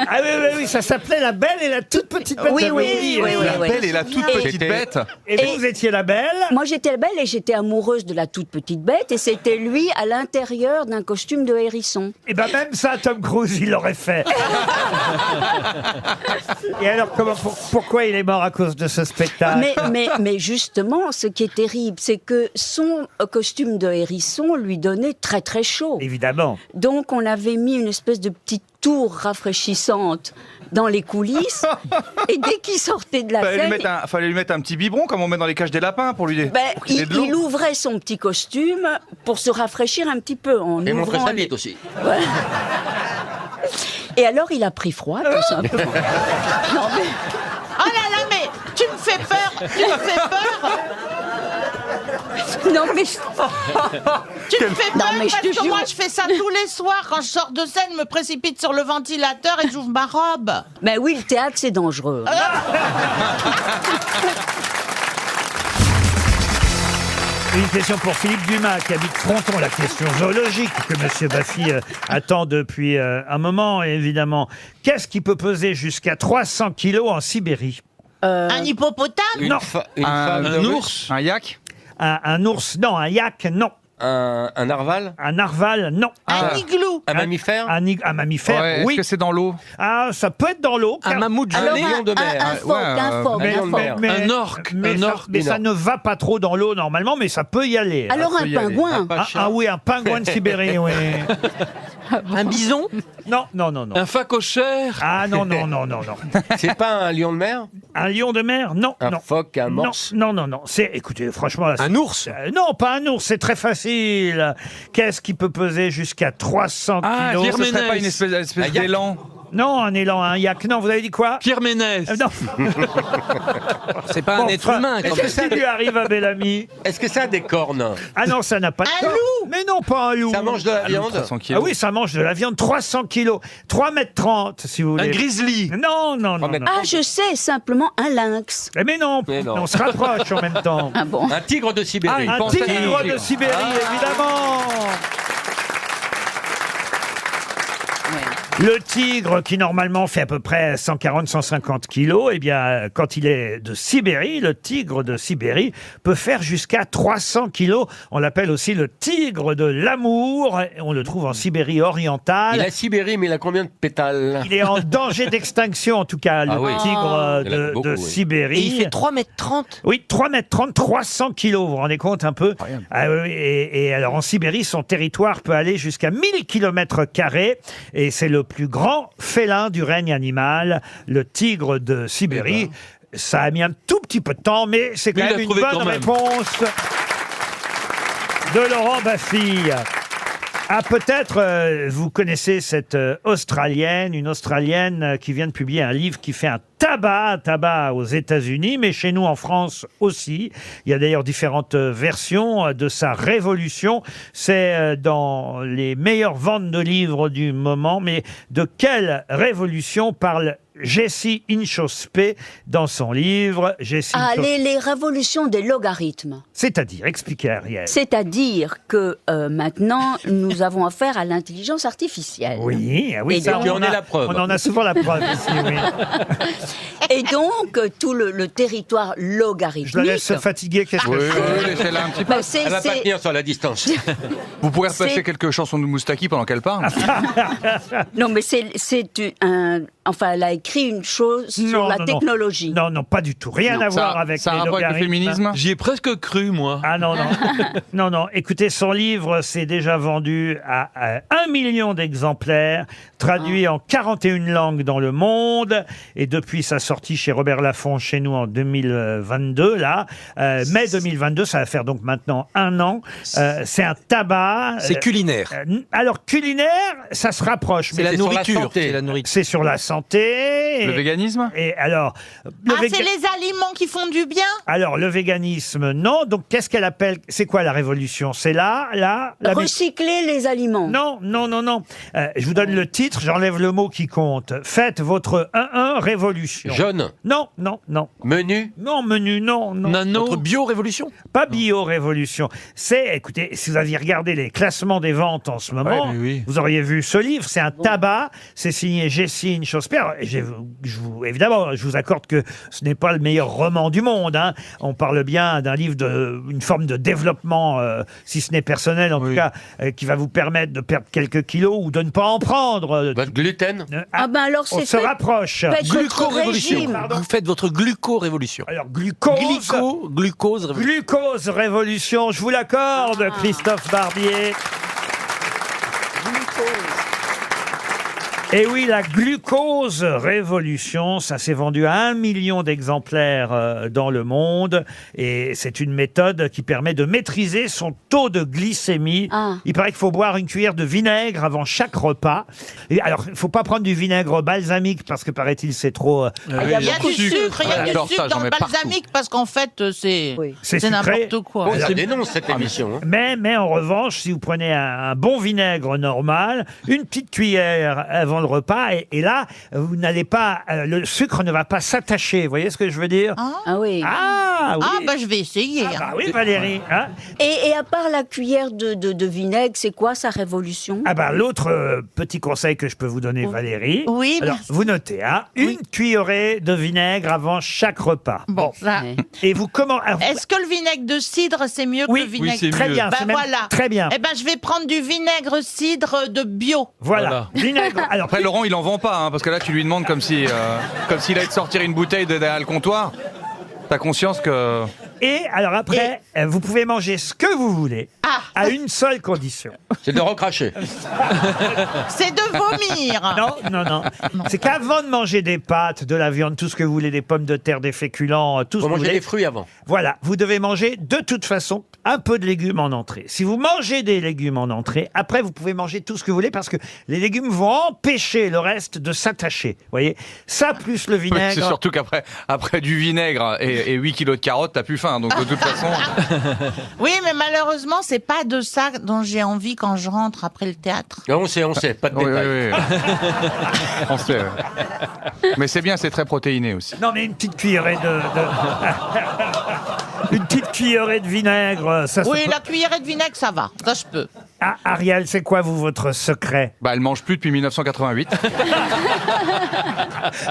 Ah oui, ça s'appelait La Belle et la toute petite bête. Oui, J'avais oublié. La belle et la toute petite bête. Et vous étiez la belle? Moi, j'étais la belle et j'étais amoureuse de la toute petite bête. Et c'était lui à l'intérieur d'un costume de hérisson. Et ben même ça, Tom Cruise, il l'aurait fait. Et alors, pourquoi il est mort à cause de ce spectacle? Mais justement, ce qui est terrible, c'est que son costume de hérisson lui donnait très très chaud. Évidemment. Donc, on avait mis une espèce de petite tour rafraîchissante dans les coulisses. Et dès qu'il sortait de la scène... Fallait lui mettre un petit biberon comme on met dans les cages des lapins pour lui il ouvrait son petit costume pour se rafraîchir un petit peu en Et ouvrant montrer sa bite aussi. Voilà. Et alors, il a pris froid, tout simplement. Non, mais... Oh là là, mais tu me fais peur. Tu me fais peur. Non, mais... Tu me fais peur parce que moi, je fais ça tous les soirs. Quand je sors de scène, je me précipite sur le ventilateur et j'ouvre ma robe. Ben oui, le théâtre, c'est dangereux. Une question pour Philippe Dumas, qui habite Fronton, la question zoologique que Monsieur Baffy attend depuis un moment, évidemment. Qu'est-ce qui peut peser jusqu'à 300 kilos en Sibérie? Un hippopotame? Non. Un ours? Un yak? Un ours, non. Un yak, non. Un narval? Un narval, non. Un igloo? Un mammifère? Un mammifère, Ouais, oui. Est-ce que c'est dans l'eau? Ah, ça peut être dans l'eau. Un mammouth Alors, gelé. lion de mer. un phoque, un phoque, un lion un de phoque. mer. Un orque, Mais, un ça, orque. mais ça ne va pas trop dans l'eau normalement, mais ça peut y aller. Alors, peut un y aller. pingouin. Ah oui, un pingouin de Sibérie, oui. Un bison. Non, non, non, non. Un phacochère. Ah non, non, non, non, non. C'est pas un lion de mer? Un lion de mer? Non, Un non. phoque, un Non, morse? non, non, non. C'est, écoutez, franchement... là, Un ours. non, pas un ours, c'est très facile. Qu'est-ce qui peut peser jusqu'à 300 kilos? Pierre Ce serait pas Ménès. une espèce d'élan? Non, un élan, un yak. Non, vous avez dit quoi? Pierre Ménès. Non. C'est pas un être humain, quand même. Qu'est-ce qui lui arrive à Bellamy? Est-ce que ça a des cornes? Ah non, ça n'a pas de Un cornes. loup. Mais non, pas un loup. Ça mange de la viande? 300 Ah kilos. oui, ça mange de la viande. 300 kilos. 3,30 m, si vous voulez. Un grizzly. Non, non, non. non. Ah, je sais, simplement un lynx. Mais non, Mais non. on se rapproche en même temps. Ah bon? Un tigre de Sibérie. Un tigre de Sibérie, évidemment. Le tigre, qui normalement fait à peu près 140-150 kilos, eh bien, quand il est de Sibérie, le tigre de Sibérie peut faire jusqu'à 300 kilos. On l'appelle aussi le tigre de l'amour. On le trouve en Sibérie orientale. Il a Sibérie, mais il a combien de pétales? Il est en danger d'extinction, en tout cas, le oui. tigre Il y en a beaucoup, de oui. Sibérie. Et il fait 3,30 m. Oui, 3,30 m, 300 kilos, vous vous rendez compte un peu? Ah oui, et alors en Sibérie, son territoire peut aller jusqu'à 1000 km², et c'est le plus grand félin du règne animal, le tigre de Sibérie. Ça a mis un tout petit peu de temps, mais c'est quand Mais il même a une trouvé bonne quand même. réponse de Laurent Baffy. Ah, peut-être vous connaissez cette Australienne, une Australienne qui vient de publier un livre qui fait un tabac aux États-Unis, mais chez nous en France aussi. Il y a d'ailleurs différentes versions de sa révolution. C'est dans les meilleures ventes de livres du moment, mais de quelle révolution parle Jessie Inchauspé dans son livre? Jessie Ah, Inchauspé. les révolutions des logarithmes. C'est-à-dire, expliquez Ariel. C'est-à-dire que maintenant, nous avons affaire à l'intelligence artificielle. Oui, ah oui, Et ça, donc- on en a la preuve. On en a souvent la preuve ici, oui. Et donc, tout le territoire logarithmique... Je la laisse se fatiguer, qu'est-ce que c'est? laissez-la un petit peu. Bah, c'est- Elle va pas c'est- tenir sur la distance. Vous pourrez repasser c'est- quelques chansons de Moustaki pendant qu'elle parle. Non, mais c'est un... Enfin, elle a écrit une chose sur la technologie. Non, non, pas du tout. Rien Non. à voir avec ça a les un rapport avec le logarithmes. féminisme? J'y ai presque cru, moi. Ah non, non. Non, non. Écoutez, son livre s'est déjà vendu à 1 million d'exemplaires, traduit en 41 langues dans le monde. Et depuis sa sortie chez Robert Laffont, chez nous en 2022, là, mai 2022, ça va faire donc maintenant 1 an. C'est un tabac. C'est culinaire. Alors, culinaire, ça se rapproche. C'est mais la sur la nourriture. santé. C'est la nourriture. c'est sur la santé. Le véganisme? Et alors, le Ah, c'est les aliments qui font du bien? alors, le véganisme, non. Donc, qu'est-ce qu'elle appelle? C'est quoi la révolution? C'est la Recycler les aliments. Non, non, non, non. Je vous donne le titre, j'enlève le mot qui compte. Faites votre 1-1 révolution. Jaune. Non, non, non. Menu. Non, menu, non, non. Nano. Notre bio-révolution. Pas bio-révolution. C'est, écoutez, si vous aviez regardé les classements des ventes en ce moment, Ouais, mais oui. vous auriez vu ce livre. C'est un tabac. C'est signé Jessie Inchauspé. Alors, évidemment, je vous accorde que ce n'est pas le meilleur roman du monde. Hein. On parle bien d'un livre une forme de développement, si ce n'est personnel, en tout cas, qui va vous permettre de perdre quelques kilos ou de ne pas en prendre. Votre gluten. Ah ben alors On c'est se fait- rapproche. faites votre Gluco-révolution. régime. Vous faites votre gluco-révolution. Alors, glucose. Glucose révolution. Glucose révolution, je vous l'accorde, Christophe Barbier. Et oui, la glucose révolution, ça s'est vendu à 1 million d'exemplaires dans le monde. Et c'est une méthode qui permet de maîtriser son taux de glycémie. Il paraît qu'il faut boire une cuillère de vinaigre avant chaque repas. Et alors, il ne faut pas prendre du vinaigre balsamique parce que, paraît-il, c'est trop... Il y a du sucre, dans le balsamique parce qu'en fait, c'est n'importe quoi. Bon, ça dénonce cette émission. Mais en revanche, si vous prenez un bon vinaigre normal, une petite cuillère avant le repas, et là, vous n'allez pas, le sucre ne va pas s'attacher. Vous voyez ce que je veux dire? Ah oui. Ah oui. Ah bah je vais essayer. Ah oui, Valérie. Hein? Et à part la cuillère de vinaigre, c'est quoi sa révolution? Ah bah l'autre petit conseil que je peux vous donner, Valérie. Oui. Alors, vous notez, hein, une cuillerée de vinaigre avant chaque repas. Bon, là. Et vous comment? Est-ce que le vinaigre de cidre c'est mieux que le vinaigre? Oui, très bien. Bah c'est même voilà. Très bien. Eh ben je vais prendre du vinaigre cidre de bio. Voilà. Vinaigre. Alors après Laurent, il en vend pas, hein, parce que là tu lui demandes comme si, comme s'il allait te sortir une bouteille derrière le comptoir. T'as conscience que... Et alors après, vous pouvez manger ce que vous voulez, à une seule condition. C'est de recracher. C'est de vomir. Non. C'est qu'avant de manger des pâtes, de la viande, tout ce que vous voulez, des pommes de terre, des féculents, tout ce que vous manger voulez. des fruits avant. Voilà, vous devez manger de toute façon un peu de légumes en entrée. Si vous mangez des légumes en entrée, après vous pouvez manger tout ce que vous voulez parce que les légumes vont empêcher le reste de s'attacher. Vous voyez, ça plus le vinaigre. C'est surtout qu'après du vinaigre et 8 kilos de carottes, t'as plus faim. Donc de toute façon... Oui, mais malheureusement, c'est pas de ça dont j'ai envie quand je rentre après le théâtre. On sait, pas de détails. Oui. On sait, ouais. Mais c'est bien, c'est très protéiné aussi. Non, mais une petite cuillerée une petite cuillerée de vinaigre, ça Oui, se peut. la cuillerée de vinaigre, ça va. Ça, je peux. Ah, Ariel, c'est quoi, vous, votre secret? Bah, elle mange plus depuis 1988.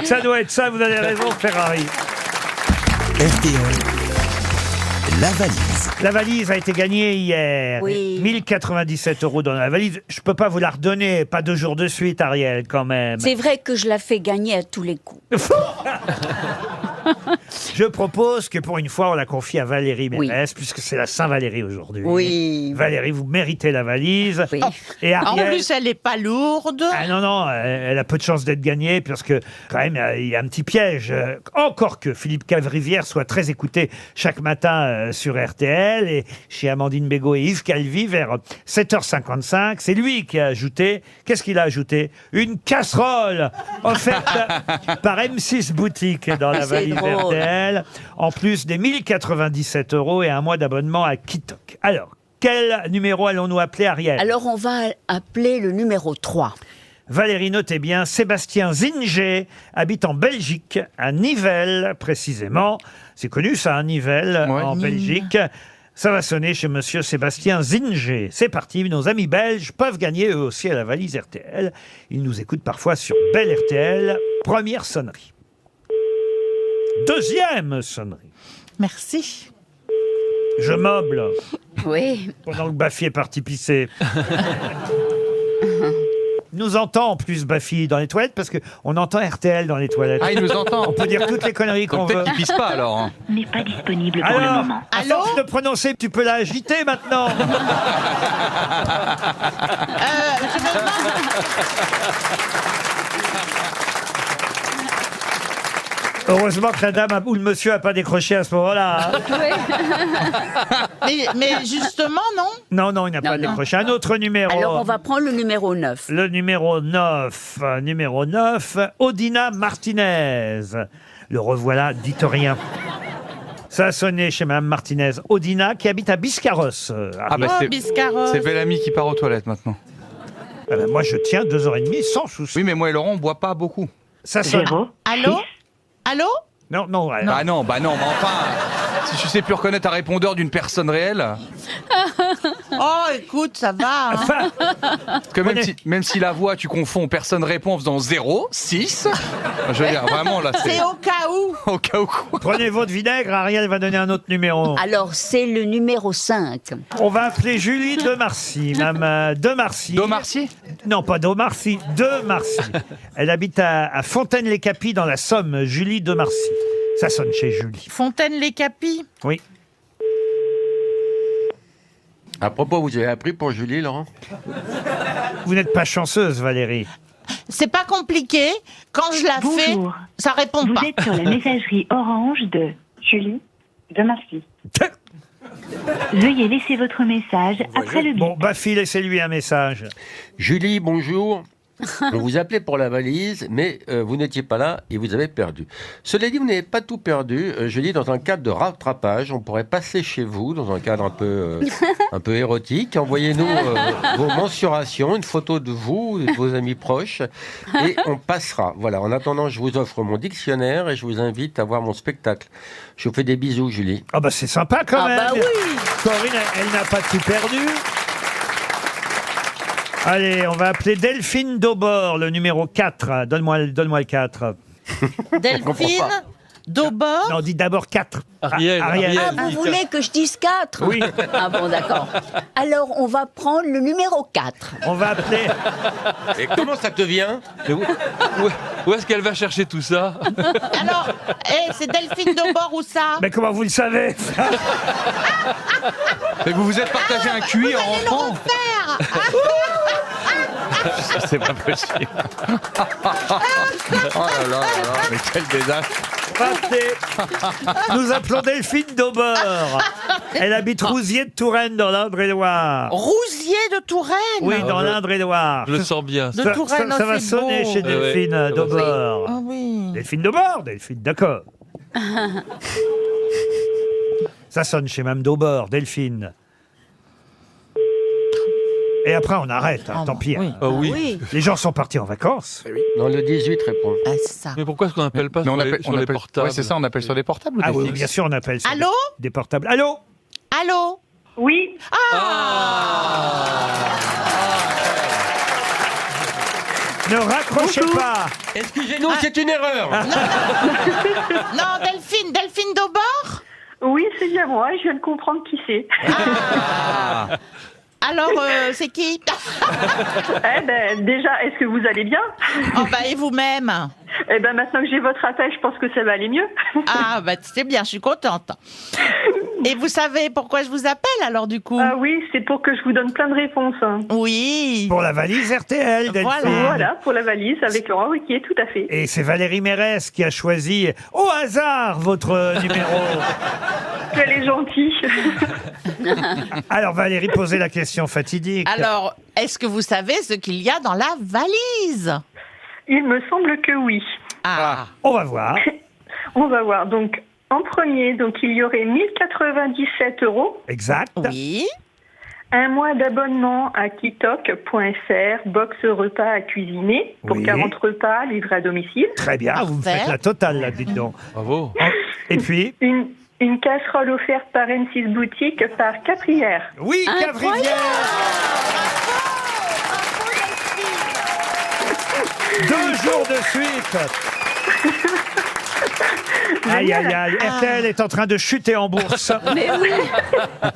Ça doit être ça, vous avez raison, Ferrari. RTL, la valise. La valise a été gagnée hier. Oui. 1097 € dans la valise. Je peux pas vous la redonner, pas 2 jours de suite, Ariel, quand même. C'est vrai que je la fais gagner à tous les coups. Je propose que pour une fois, on la confie à Valérie Mérès, puisque c'est la Saint-Valérie aujourd'hui. Oui. Valérie, vous méritez la valise. Oui. Et En Ariel... plus, elle n'est pas lourde. Ah non, elle a peu de chances d'être gagnée, parce que quand même, il y a un petit piège. Encore que Philippe Cavrivière soit très écouté chaque matin sur RTL, et chez Amandine Bégaud et Yves Calvi, vers 7h55, c'est lui qui a ajouté, qu'est-ce qu'il a ajouté? Une casserole offerte par M6 Boutique dans la C'est valise drôle. RTL, en plus des 1097 € et un mois d'abonnement à Kitok. Alors, quel numéro allons-nous appeler, Ariel? Alors, on va appeler le numéro 3. Valérie, notez bien, Sébastien Zinger habite en Belgique, à Nivelles précisément. C'est connu ça, hein, Nivelles, en Belgique. Ça va sonner chez monsieur Sébastien Zinger. C'est parti, nos amis belges peuvent gagner eux aussi à la valise RTL. Ils nous écoutent parfois sur Belle RTL. Première sonnerie. Deuxième sonnerie. Merci. Je meuble. Oui. Pendant que Baffy est parti pisser. Nous entend en plus Baffy dans les toilettes parce qu'on entend RTL dans les toilettes. Ah, il nous entend. On peut dire toutes les conneries qu'on veut. Peut-être qu'il pisse pas alors. Hein. N'est pas disponible pour le Alors, moment. à force de prononcer, tu peux la agiter maintenant. Heureusement que la dame ou le monsieur n'a pas décroché à ce moment-là. Mais justement, non. Non, il n'a pas décroché. Un autre numéro. Alors, on va prendre le numéro 9. Le numéro 9. Numéro 9, Odina Martinez. Le revoilà, dites rien. Ça a sonné chez Mme Martinez. Odina, qui habite à Biscarrosse. Biscarrosse. C'est Bellamy qui part aux toilettes maintenant. Ah ben, moi, je tiens 2h30 sans souci. Oui, mais moi et Laurent, on boit pas beaucoup. Ça sonne. Allô? Allô? Non. Bah non, mais enfin, si tu sais plus reconnaître un répondeur d'une personne réelle. Oh, écoute, ça va. Hein. Parce que même si la voix, tu confonds, personne répond en faisant 0, 6. Je veux dire, vraiment, là, c'est au cas où. Au cas où quoi. Prenez votre vinaigre, Ariel va donner un autre numéro. Alors, c'est le numéro 5. On va appeler Julie de Marcy. Mme de Marcy. D'Omarcy? Non, pas d'Omarcy, de Marcy. Elle habite à Fontaine-les-Capis dans la Somme. Julie de Marcy. Ça sonne chez Julie. Fontaine-les-Capis? Oui. À propos, vous avez appris pour Julie, Laurent? Vous n'êtes pas chanceuse, Valérie. C'est pas compliqué. Quand je la fais, ça répond pas. Vous êtes sur la messagerie Orange de Julie de Marcy. Veuillez laisser votre message après le bip. Bon, Bafi, laissez-lui un message. Julie, bonjour. On vous appelait pour la valise, mais vous n'étiez pas là et vous avez perdu. Cela dit, vous n'avez pas tout perdu. Je dis, dans un cadre de rattrapage, on pourrait passer chez vous, dans un cadre un peu érotique. Envoyez-nous vos mensurations, une photo de vous et de vos amis proches, et on passera. Voilà. En attendant, je vous offre mon dictionnaire et je vous invite à voir mon spectacle. Je vous fais des bisous, Julie. Ah bah c'est sympa quand même. Bah oui. Corinne, elle n'a pas tout perdu. Allez, on va appeler Delphine Daubord, le numéro 4. Donne-moi le 4. Delphine Daubord. Non, dis d'abord 4. Ariel. Ah, vous voulez que je dise 4? Oui. Ah bon, d'accord. Alors, on va prendre le numéro 4. On va appeler... Et comment ça te vient? Où est-ce qu'elle va chercher tout ça? Alors, c'est Delphine Daubord ou ça? Mais comment vous le savez? Mais vous vous êtes partagé un QI en rentrant. C'est pas possible. Oh là là, mais quel désastre. Nous appelons Delphine Daubord. Elle habite Rousier de Touraine dans l'Indre-et-Loire. Rousier de Touraine. Oui, dans l'Indre-et-Loire. Je le sens bien. De Touraine, ça va c'est sonner beau. chez Delphine Daubord. Ah oui. Delphine Daubord, Delphine, d'accord. Ça sonne chez Mme Daubord, Delphine. Et après, on arrête, hein, tant pis. Oui. Oui. Les gens sont partis en vacances. Non, le 18 répond. Ah, c'est ça. Mais pourquoi est-ce qu'on n'appelle pas Mais sur les portables? Ouais, c'est ça, on appelle sur des portables ou Ah des oui, fixes? bien sûr, on appelle ça Allô? des portables. Allô? Allô? Oui. Ne raccrochez pas. Excusez-nous, c'est une erreur. Non, Delphine Daubord? Oui, c'est bien moi, je viens de comprendre qui c'est. Alors, c'est qui? Eh ben, déjà, est-ce que vous allez bien? Oh bah, et vous-même? Eh ben, maintenant que j'ai votre appel, je pense que ça va aller mieux. Ah, bah, c'est bien, je suis contente. Et vous savez pourquoi je vous appelle, alors, du coup? Ah oui, c'est pour que je vous donne plein de réponses. Oui. Pour la valise RTL, Delphine. Voilà, pour la valise avec Laurent Ruquier, tout à fait. Et c'est Valérie Mérès qui a choisi au hasard votre numéro. Elle est gentille. Alors Valérie, posez la question fatidique. Alors, est-ce que vous savez ce qu'il y a dans la valise? Il me semble que oui. Ah. On va voir. On va voir. Donc, en premier, donc il y aurait 1097 €. Exact. Oui. Un mois d'abonnement à kitok.fr, box repas à cuisiner, pour Oui. 40 repas livrés à domicile. Très bien, vous me Parfait. faites la totale là, dites donc. Bravo. Et puis Une casserole offerte par M6 Boutique par Caprière. oui, Cavrivière. 2 jours de suite. Aïe, aïe, aïe. RTL est en train de chuter en bourse. Mais oui.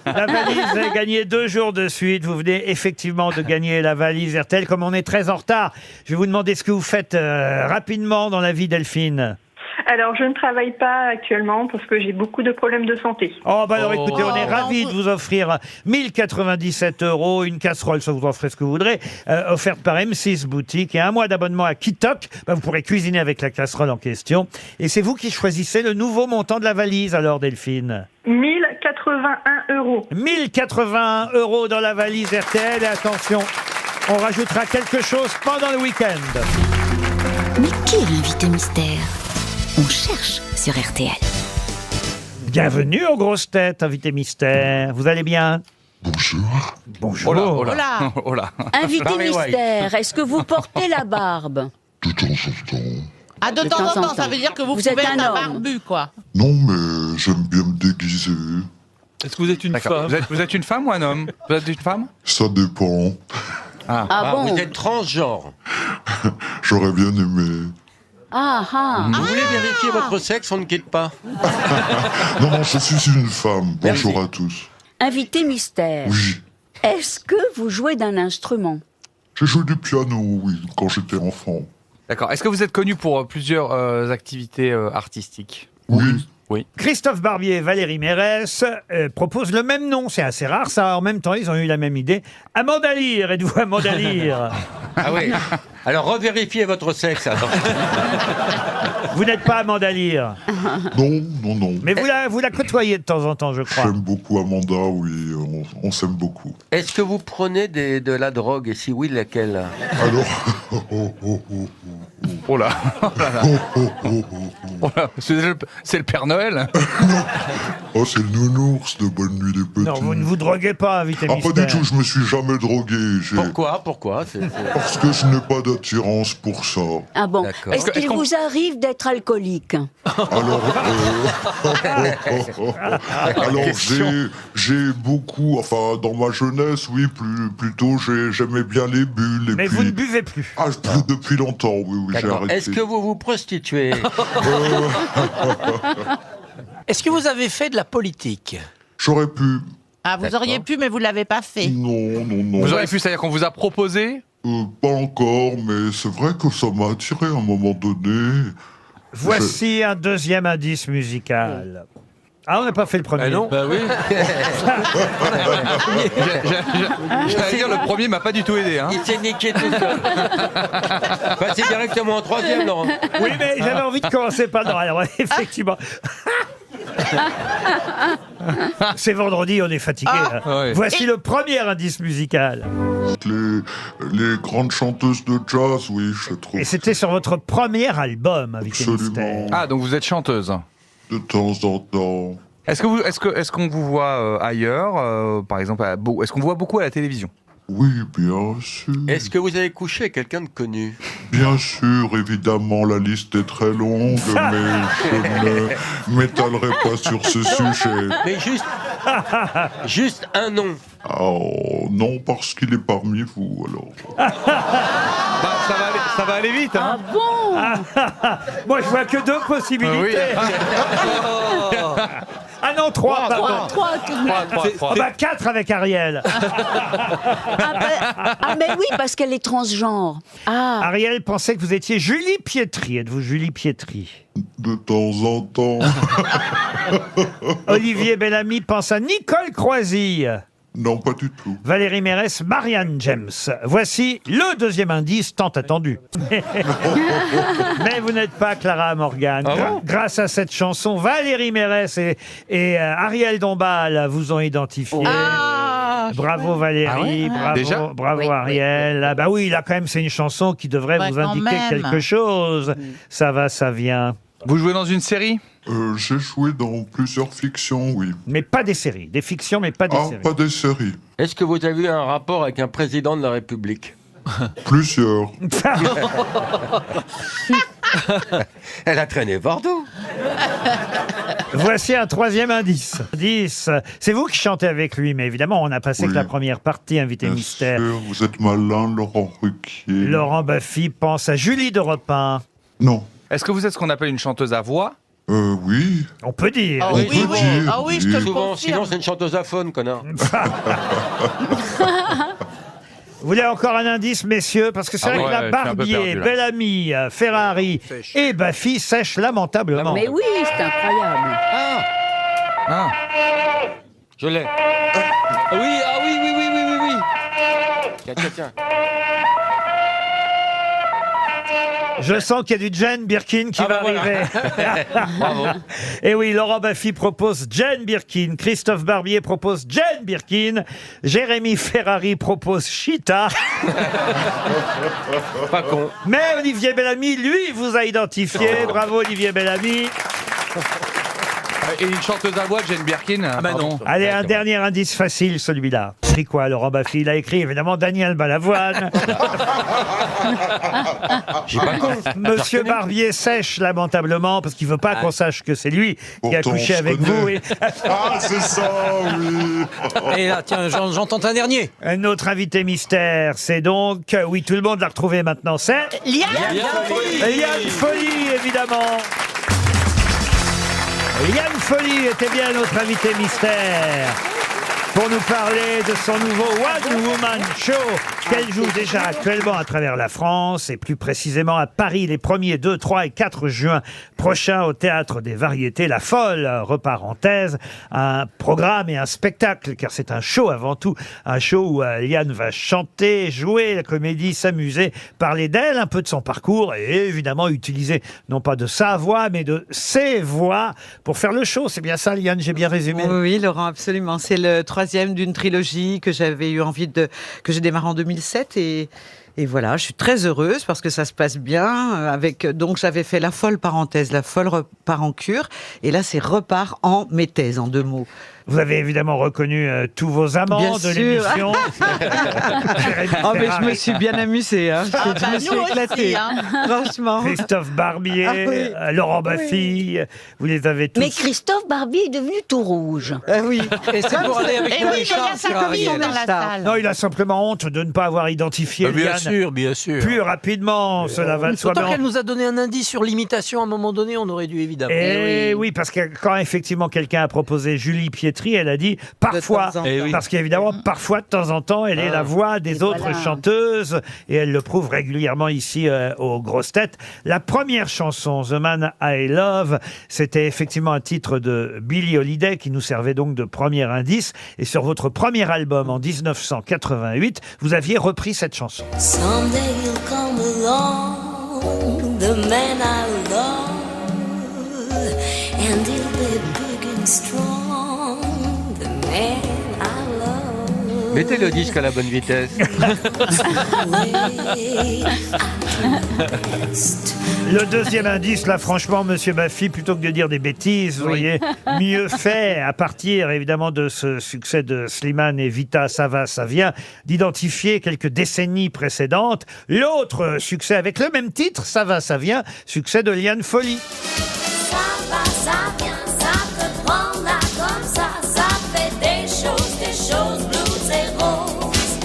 La valise est gagnée 2 jours de suite. Vous venez effectivement de gagner la valise RTL. Comme on est très en retard, je vais vous demander ce que vous faites rapidement dans la vie, Delphine. Alors, je ne travaille pas actuellement parce que j'ai beaucoup de problèmes de santé. Oh, bah alors écoutez, on est Oh. ravis de vous offrir 1097 €, une casserole, ça vous en ferez ce que vous voudrez, offerte par M6 Boutique et un mois d'abonnement à Kitok. Bah, vous pourrez cuisiner avec la casserole en question. Et c'est vous qui choisissez le nouveau montant de la valise, alors, Delphine. 1081 €. 1081 € dans la valise RTL. Et attention, on rajoutera quelque chose pendant le week-end. Mais qui est l'invité mystère? On cherche sur RTL. Bienvenue aux grosses têtes, invité mystère. Vous allez bien? Bonjour. Bonjour. Oh là, oh Voilà. là. Oh là. Invité Barry White. mystère, est-ce que vous portez la barbe? De temps en temps. Ah, de temps en temps, ça veut dire que vous Vous pouvez êtes un être un homme. barbu, quoi. Non, mais j'aime bien me déguiser. Est-ce que vous êtes une D'accord. femme? Vous êtes une femme ou un homme? Vous êtes une femme? Ça dépend. Ah bon? Vous êtes transgenre. J'aurais bien aimé. Ah ah. Vous voulez vérifier votre sexe? On ne quitte pas. Non, non, je suis une femme. Bonjour à tous. Invité mystère, Oui. est-ce que vous jouez d'un instrument? J'ai joué du piano, oui, quand j'étais enfant. D'accord. Est-ce que vous êtes connu pour plusieurs activités artistiques? Oui. Oui. Christophe Barbier et Valérie Mérès proposent le même nom. C'est assez rare, ça. En même temps, ils ont eu la même idée. Amanda Lear. Êtes-vous Amanda Lear? Ah oui. Alors revérifiez votre sexe. Alors. Vous n'êtes pas Amanda Lear. Non. Mais vous la côtoyez de temps en temps, je crois. J'aime beaucoup Amanda, oui, on s'aime beaucoup. Est-ce que vous prenez de la drogue et si oui, laquelle? Alors... Oh là. Oh là. C'est le Père Noël. Oh, c'est le nounours de Bonne Nuit des Petits. Non, vous ne vous droguez pas, invité Ah, mystère. pas du tout, je me suis jamais drogué. Pourquoi Parce que je n'ai pas d'attirance pour ça. Ah bon. Est-ce qu'il vous arrive d'être alcoolique? Alors j'ai beaucoup, enfin dans ma jeunesse, oui, plutôt j'aimais bien les bulles. Et Mais puis, vous ne buvez plus. Ah, depuis longtemps, oui, j'ai D'accord. arrêté. Est-ce que vous vous prostituez? Est-ce que vous avez fait de la politique? J'aurais pu. Ah, vous auriez pu, mais vous l'avez pas fait. Non. Vous auriez pu, c'est-à-dire qu'on vous a proposé? Pas encore, mais c'est vrai que ça m'a attiré à un moment donné. Voici un deuxième indice musical. Ah, on n'a pas fait le premier. non. Bah oui. J'allais dire, le premier m'a pas du tout aidé. Hein. Il s'est niqué tout seul. Passez directement en troisième, Laurent. Oui, mais j'avais envie de commencer par le alors, effectivement. C'est vendredi, on est fatigué. ouais. Voici le premier indice musical. Les grandes chanteuses de jazz, oui, je trouve. Et c'était sur votre premier album, Invité Mystère. Ah, donc vous êtes chanteuse. De temps en temps. Est-ce qu'on vous voit ailleurs, par exemple, est-ce qu'on vous voit beaucoup à la télévision? Oui, bien sûr. Est-ce que vous avez couché avec quelqu'un de connu? Bien sûr, évidemment, la liste est très longue, mais je ne m'étalerai pas sur ce sujet. Mais juste un nom. Oh, non, parce qu'il est parmi vous, alors. Ça va aller vite, hein? Ah bon? Moi, je vois que deux possibilités. Ah non, trois, pardon. Trois, tout de même. Ah bah 4 avec Ariel. Ah, mais oui, parce qu'elle est transgenre. Ah. Ariel pensait que vous étiez Julie Pietri. Êtes-vous Julie Pietri? De temps en temps. Olivier Bellamy pense à Nicole Croisille. Non, pas du tout. Valérie Mérès, Marianne James. Voici le deuxième indice tant attendu. Mais vous n'êtes pas Clara Morgan. Grâce à cette chanson, Valérie Mérès et Ariel Dombal vous ont identifié. Bravo Valérie, bravo Ariel. Ah bah oui, là quand même c'est une chanson qui devrait vous indiquer quelque chose. Ça va, ça vient. Vous jouez dans une série? J'ai joué dans plusieurs fictions, oui. Mais pas des séries. Des fictions, mais pas des séries. Pas des séries. Est-ce que vous avez eu un rapport avec un président de la République? Plusieurs. Elle a traîné Bordeaux. Voici un troisième indice. C'est vous qui chantez avec lui, mais évidemment, on a passé que la première partie, Invité Mystère. Bien sûr, vous êtes malin, Laurent Ruquier. Laurent Baffy pense à Julie de Repin. Non. Est-ce que vous êtes ce qu'on appelle une chanteuse à voix? Oui. On peut dire. Ah oui, Ah oui, je te le confirme. Sinon, c'est une chanteuse à faune, connard. Vous voulez encore un indice, messieurs? Parce que c'est vrai que la Barbier, Bellamy, Ferrari et Baffy sèchent lamentablement. Mais oui, c'est incroyable. Je l'ai. Oui. Tiens. Je sens qu'il y a du Jane Birkin qui va arriver. Bravo. Et oui, Laurent Baffy propose Jane Birkin, Christophe Barbier propose Jane Birkin, Jérémy Ferrari propose Chita. Pas con. Mais Olivier Bellamy, lui, vous a identifié. Bravo Olivier Bellamy. Et une chanteuse à voix, Jane Birkin? Ah bah non. Allez, un dernier indice facile, celui-là. C'est quoi, Laurent Baffy? Il a écrit, évidemment, Daniel Balavoine. Monsieur Barbier sèche lamentablement parce qu'il veut pas qu'on sache que c'est lui qui a couché avec vous. Ah, c'est ça, oui. Et là, tiens, j'entends un dernier. Un autre invité mystère, c'est donc... Oui, tout le monde l'a retrouvé maintenant, c'est... Liane Folly, évidemment. Liane Folly était bien notre invité mystère pour nous parler de son nouveau One Woman Show qu'elle joue déjà actuellement à travers la France et plus précisément à Paris les 1er, 2, 3 et 4 juin prochains au Théâtre des Variétés. La Folle reparenthèse, un programme et un spectacle, car c'est un show avant tout, un show où Liane va chanter, jouer la comédie, s'amuser, parler d'elle, un peu de son parcours et évidemment utiliser non pas de sa voix mais de ses voix pour faire le show. C'est bien ça, Liane, j'ai bien résumé? Oui, Laurent, absolument. C'est le 3e d'une trilogie que j'avais eu envie que j'ai démarré en 2007 et voilà, je suis très heureuse parce que ça se passe bien. Donc j'avais fait La Folle parenthèse, La Folle repart en cure, et là c'est repart en méthèse, en 2 mots. Vous avez évidemment reconnu tous vos amants Bien de sûr. l'émission. Oh, mais je me suis bien amusée. Hein. Je me suis éclatée. Hein. Franchement. Christophe Barbier, Oui. Laurent Baffy, vous les avez tous. Mais Christophe Barbier est devenu tout rouge. Oui. Et c'est pour aller avec Et le oui, Richard il y a sa sur copine Ariel. dans la salle. Non, il a simplement honte de ne pas avoir identifié Bien Liane sûr, bien sûr. plus rapidement. Cela va de soi. Autant qu'elle nous a donné un indice sur l'imitation, à un moment donné, on aurait dû évidemment. Et oui, parce que quand effectivement quelqu'un a proposé Julie Pietri, elle a dit parfois, temps en temps. parce qu'évidemment parfois de temps en temps, elle est la voix des autres voilà. chanteuses et elle le prouve régulièrement ici aux grosses têtes. La première chanson, The Man I Love, c'était effectivement un titre de Billie Holiday qui nous servait donc de premier indice. Et sur votre premier album en 1988, vous aviez repris cette chanson. Someday you'll come along, the man I love, and he'll be big and strong, the man I love. Mettez le disque à la bonne vitesse. Le deuxième indice, là, franchement, Monsieur Baffy, plutôt que de dire des bêtises, vous voyez, mieux fait, à partir évidemment de ce succès de Slimane et Vita, ça va, ça vient, d'identifier quelques décennies précédentes. L'autre succès avec le même titre, ça va, ça vient, succès de Liane Folly. Ça va, ça vient, ça te prend là comme ça fait des choses blues et roses.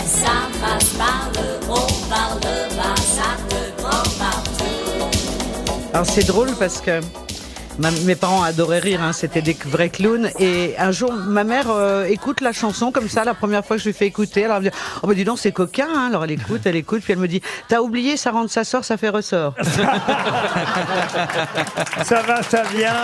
Ça passe par le haut, par le bas, ça te prend partout. Alors c'est drôle parce que mes parents adoraient rire, hein, c'était des vrais clowns. Et un jour, ma mère écoute la chanson comme ça, la première fois que je lui fais écouter. Alors elle me dit, oh bah dis donc, c'est coquin. Hein. Alors elle écoute, puis elle me dit, t'as oublié, ça rentre, ça sort, ça fait ressort. Ça va, ça vient.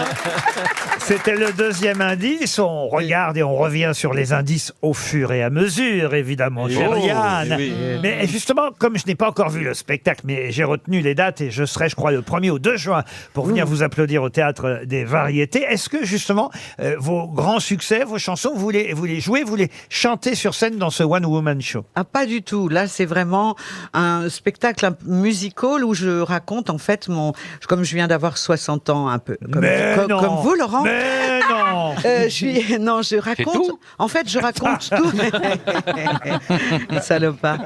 C'était le deuxième indice. On regarde et on revient sur les indices au fur et à mesure, évidemment, chère Liane. Mais justement, comme je n'ai pas encore vu le spectacle, mais j'ai retenu les dates et je serai, je crois, le 1er au 2 juin pour venir vous applaudir au Théâtre des Variétés. Est-ce que justement, vos grands succès, vos chansons, vous les jouez, vous les chantez sur scène dans ce One Woman Show? Ah, pas du tout. Là, c'est vraiment un spectacle musical où je raconte, en fait, comme je viens d'avoir 60 ans, un peu. Comme vous, Laurent. Mais non! Je raconte. En fait, je raconte tout. Salopard.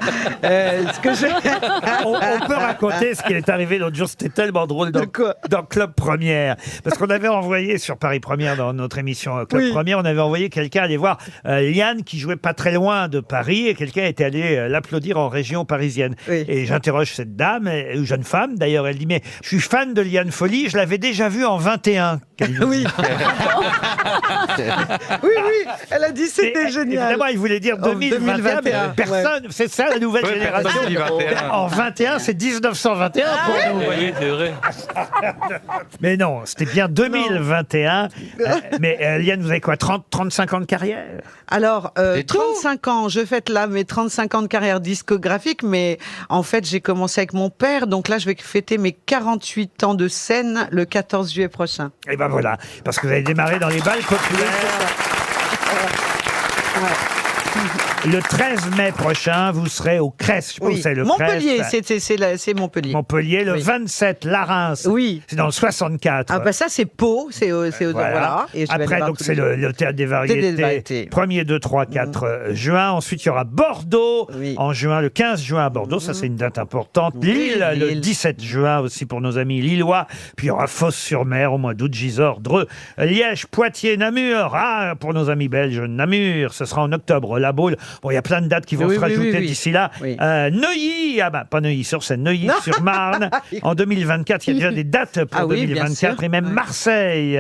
On peut raconter ce qui est arrivé l'autre jour. C'était tellement drôle dans Club Première. Parce qu'on avait envoyé sur Paris Première, dans notre émission Club Première, on avait envoyé quelqu'un aller voir Liane qui jouait pas très loin de Paris et quelqu'un était allé l'applaudir en région parisienne. Et j'interroge cette dame, une jeune femme d'ailleurs, elle dit mais je suis fan de Liane Folly, je l'avais déjà vue en 21. Oui. Oui, elle a dit c'était génial. Évidemment, il voulait dire 2021, mais personne, c'est ça la nouvelle génération. En 21, c'est 1921 pour nous. Oui, c'est vrai. Mais non, c'était bien 2021. Mais Liane, vous avez quoi, 35 ans de carrière? Alors, 35 ans, je fête là mes 35 ans de carrière discographique, mais en fait, j'ai commencé avec mon père, donc là, je vais fêter mes 48 ans de scène le 14 juillet prochain. Et ben voilà, parce que vous avez démarré dans les balles populaires. Le 13 mai prochain, vous serez au Crest. Je pense que c'est le Montpellier, Crest. c'est Montpellier. Montpellier, le 27, la Reims. Oui. C'est dans le 64. Ah bah ça, c'est Pau, voilà. Et je vais après, aller donc, c'est le Théâtre des Variétés. 1er, 2, 3, 4 juin. Ensuite, il y aura Bordeaux en juin, le 15 juin à Bordeaux. Ça, c'est une date importante. Lille, le 17 juin aussi pour nos amis lillois. Puis, il y aura Fos-sur-Mer au mois d'août, Gisors, Dreux, Liège, Poitiers, Namur. Ah, pour nos amis belges, Namur. Ce sera en octobre. La Baule. Bon, il y a plein de dates qui vont se rajouter d'ici là. Oui. Neuilly, pas Neuilly-sur-Seine, Neuilly-sur-Marne. En 2024, il y a déjà des dates pour 2024 et même Marseille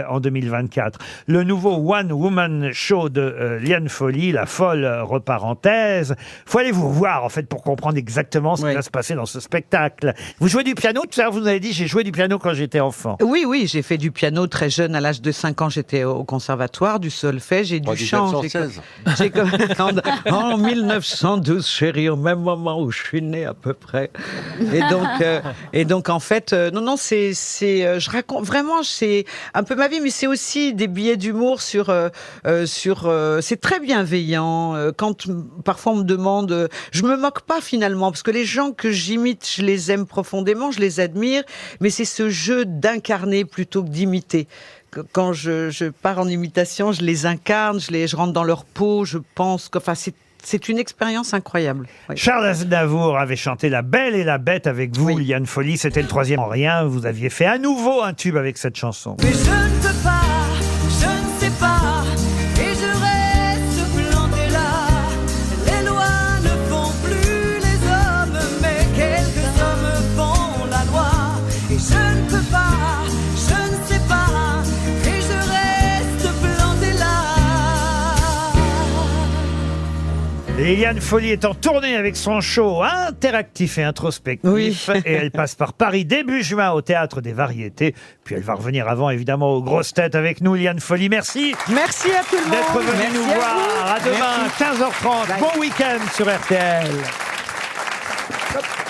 en 2024. Le nouveau One Woman Show de Liane Folly, La Folle Reparenthèse. Faut aller vous voir, en fait, pour comprendre exactement ce qui va se passer dans ce spectacle. Vous jouez du piano, tout à l'heure, vous nous avez dit, j'ai joué du piano quand j'étais enfant. Oui, j'ai fait du piano très jeune. À l'âge de 5 ans, j'étais au conservatoire, du solfège et du chant. En 1912, chérie, au même moment où je suis né à peu près. Et donc en fait, je raconte vraiment, c'est un peu ma vie, mais c'est aussi des billets d'humour sur c'est très bienveillant. Quand parfois on me demande, je me moque pas finalement, parce que les gens que j'imite, je les aime profondément, je les admire, mais c'est ce jeu d'incarner plutôt que d'imiter. Quand je pars en imitation, je les incarne, je rentre dans leur peau, je pense que, c'est une expérience incroyable. Oui. Charles Aznavour avait chanté La Belle et la Bête avec vous, Liane Folly. C'était le 3e en rien. Vous aviez fait à nouveau un tube avec cette chanson. Mais je ne peux pas, je ne sais pas, et je reste planté là. Les lois ne font plus les hommes, mais quelques hommes font la loi. Et je ne peux pas, je ne sais pas, et je reste planté là. Et Liane Folly est en tournée avec son show interactif et introspectif. Et elle passe par Paris début juin au Théâtre des Variétés. Puis elle va revenir avant, évidemment, aux grosses têtes avec nous. Liane Folly, merci. Merci à tout le monde. D'être venu nous voir. À demain, 15h30. Bon week-end sur RTL. Hop.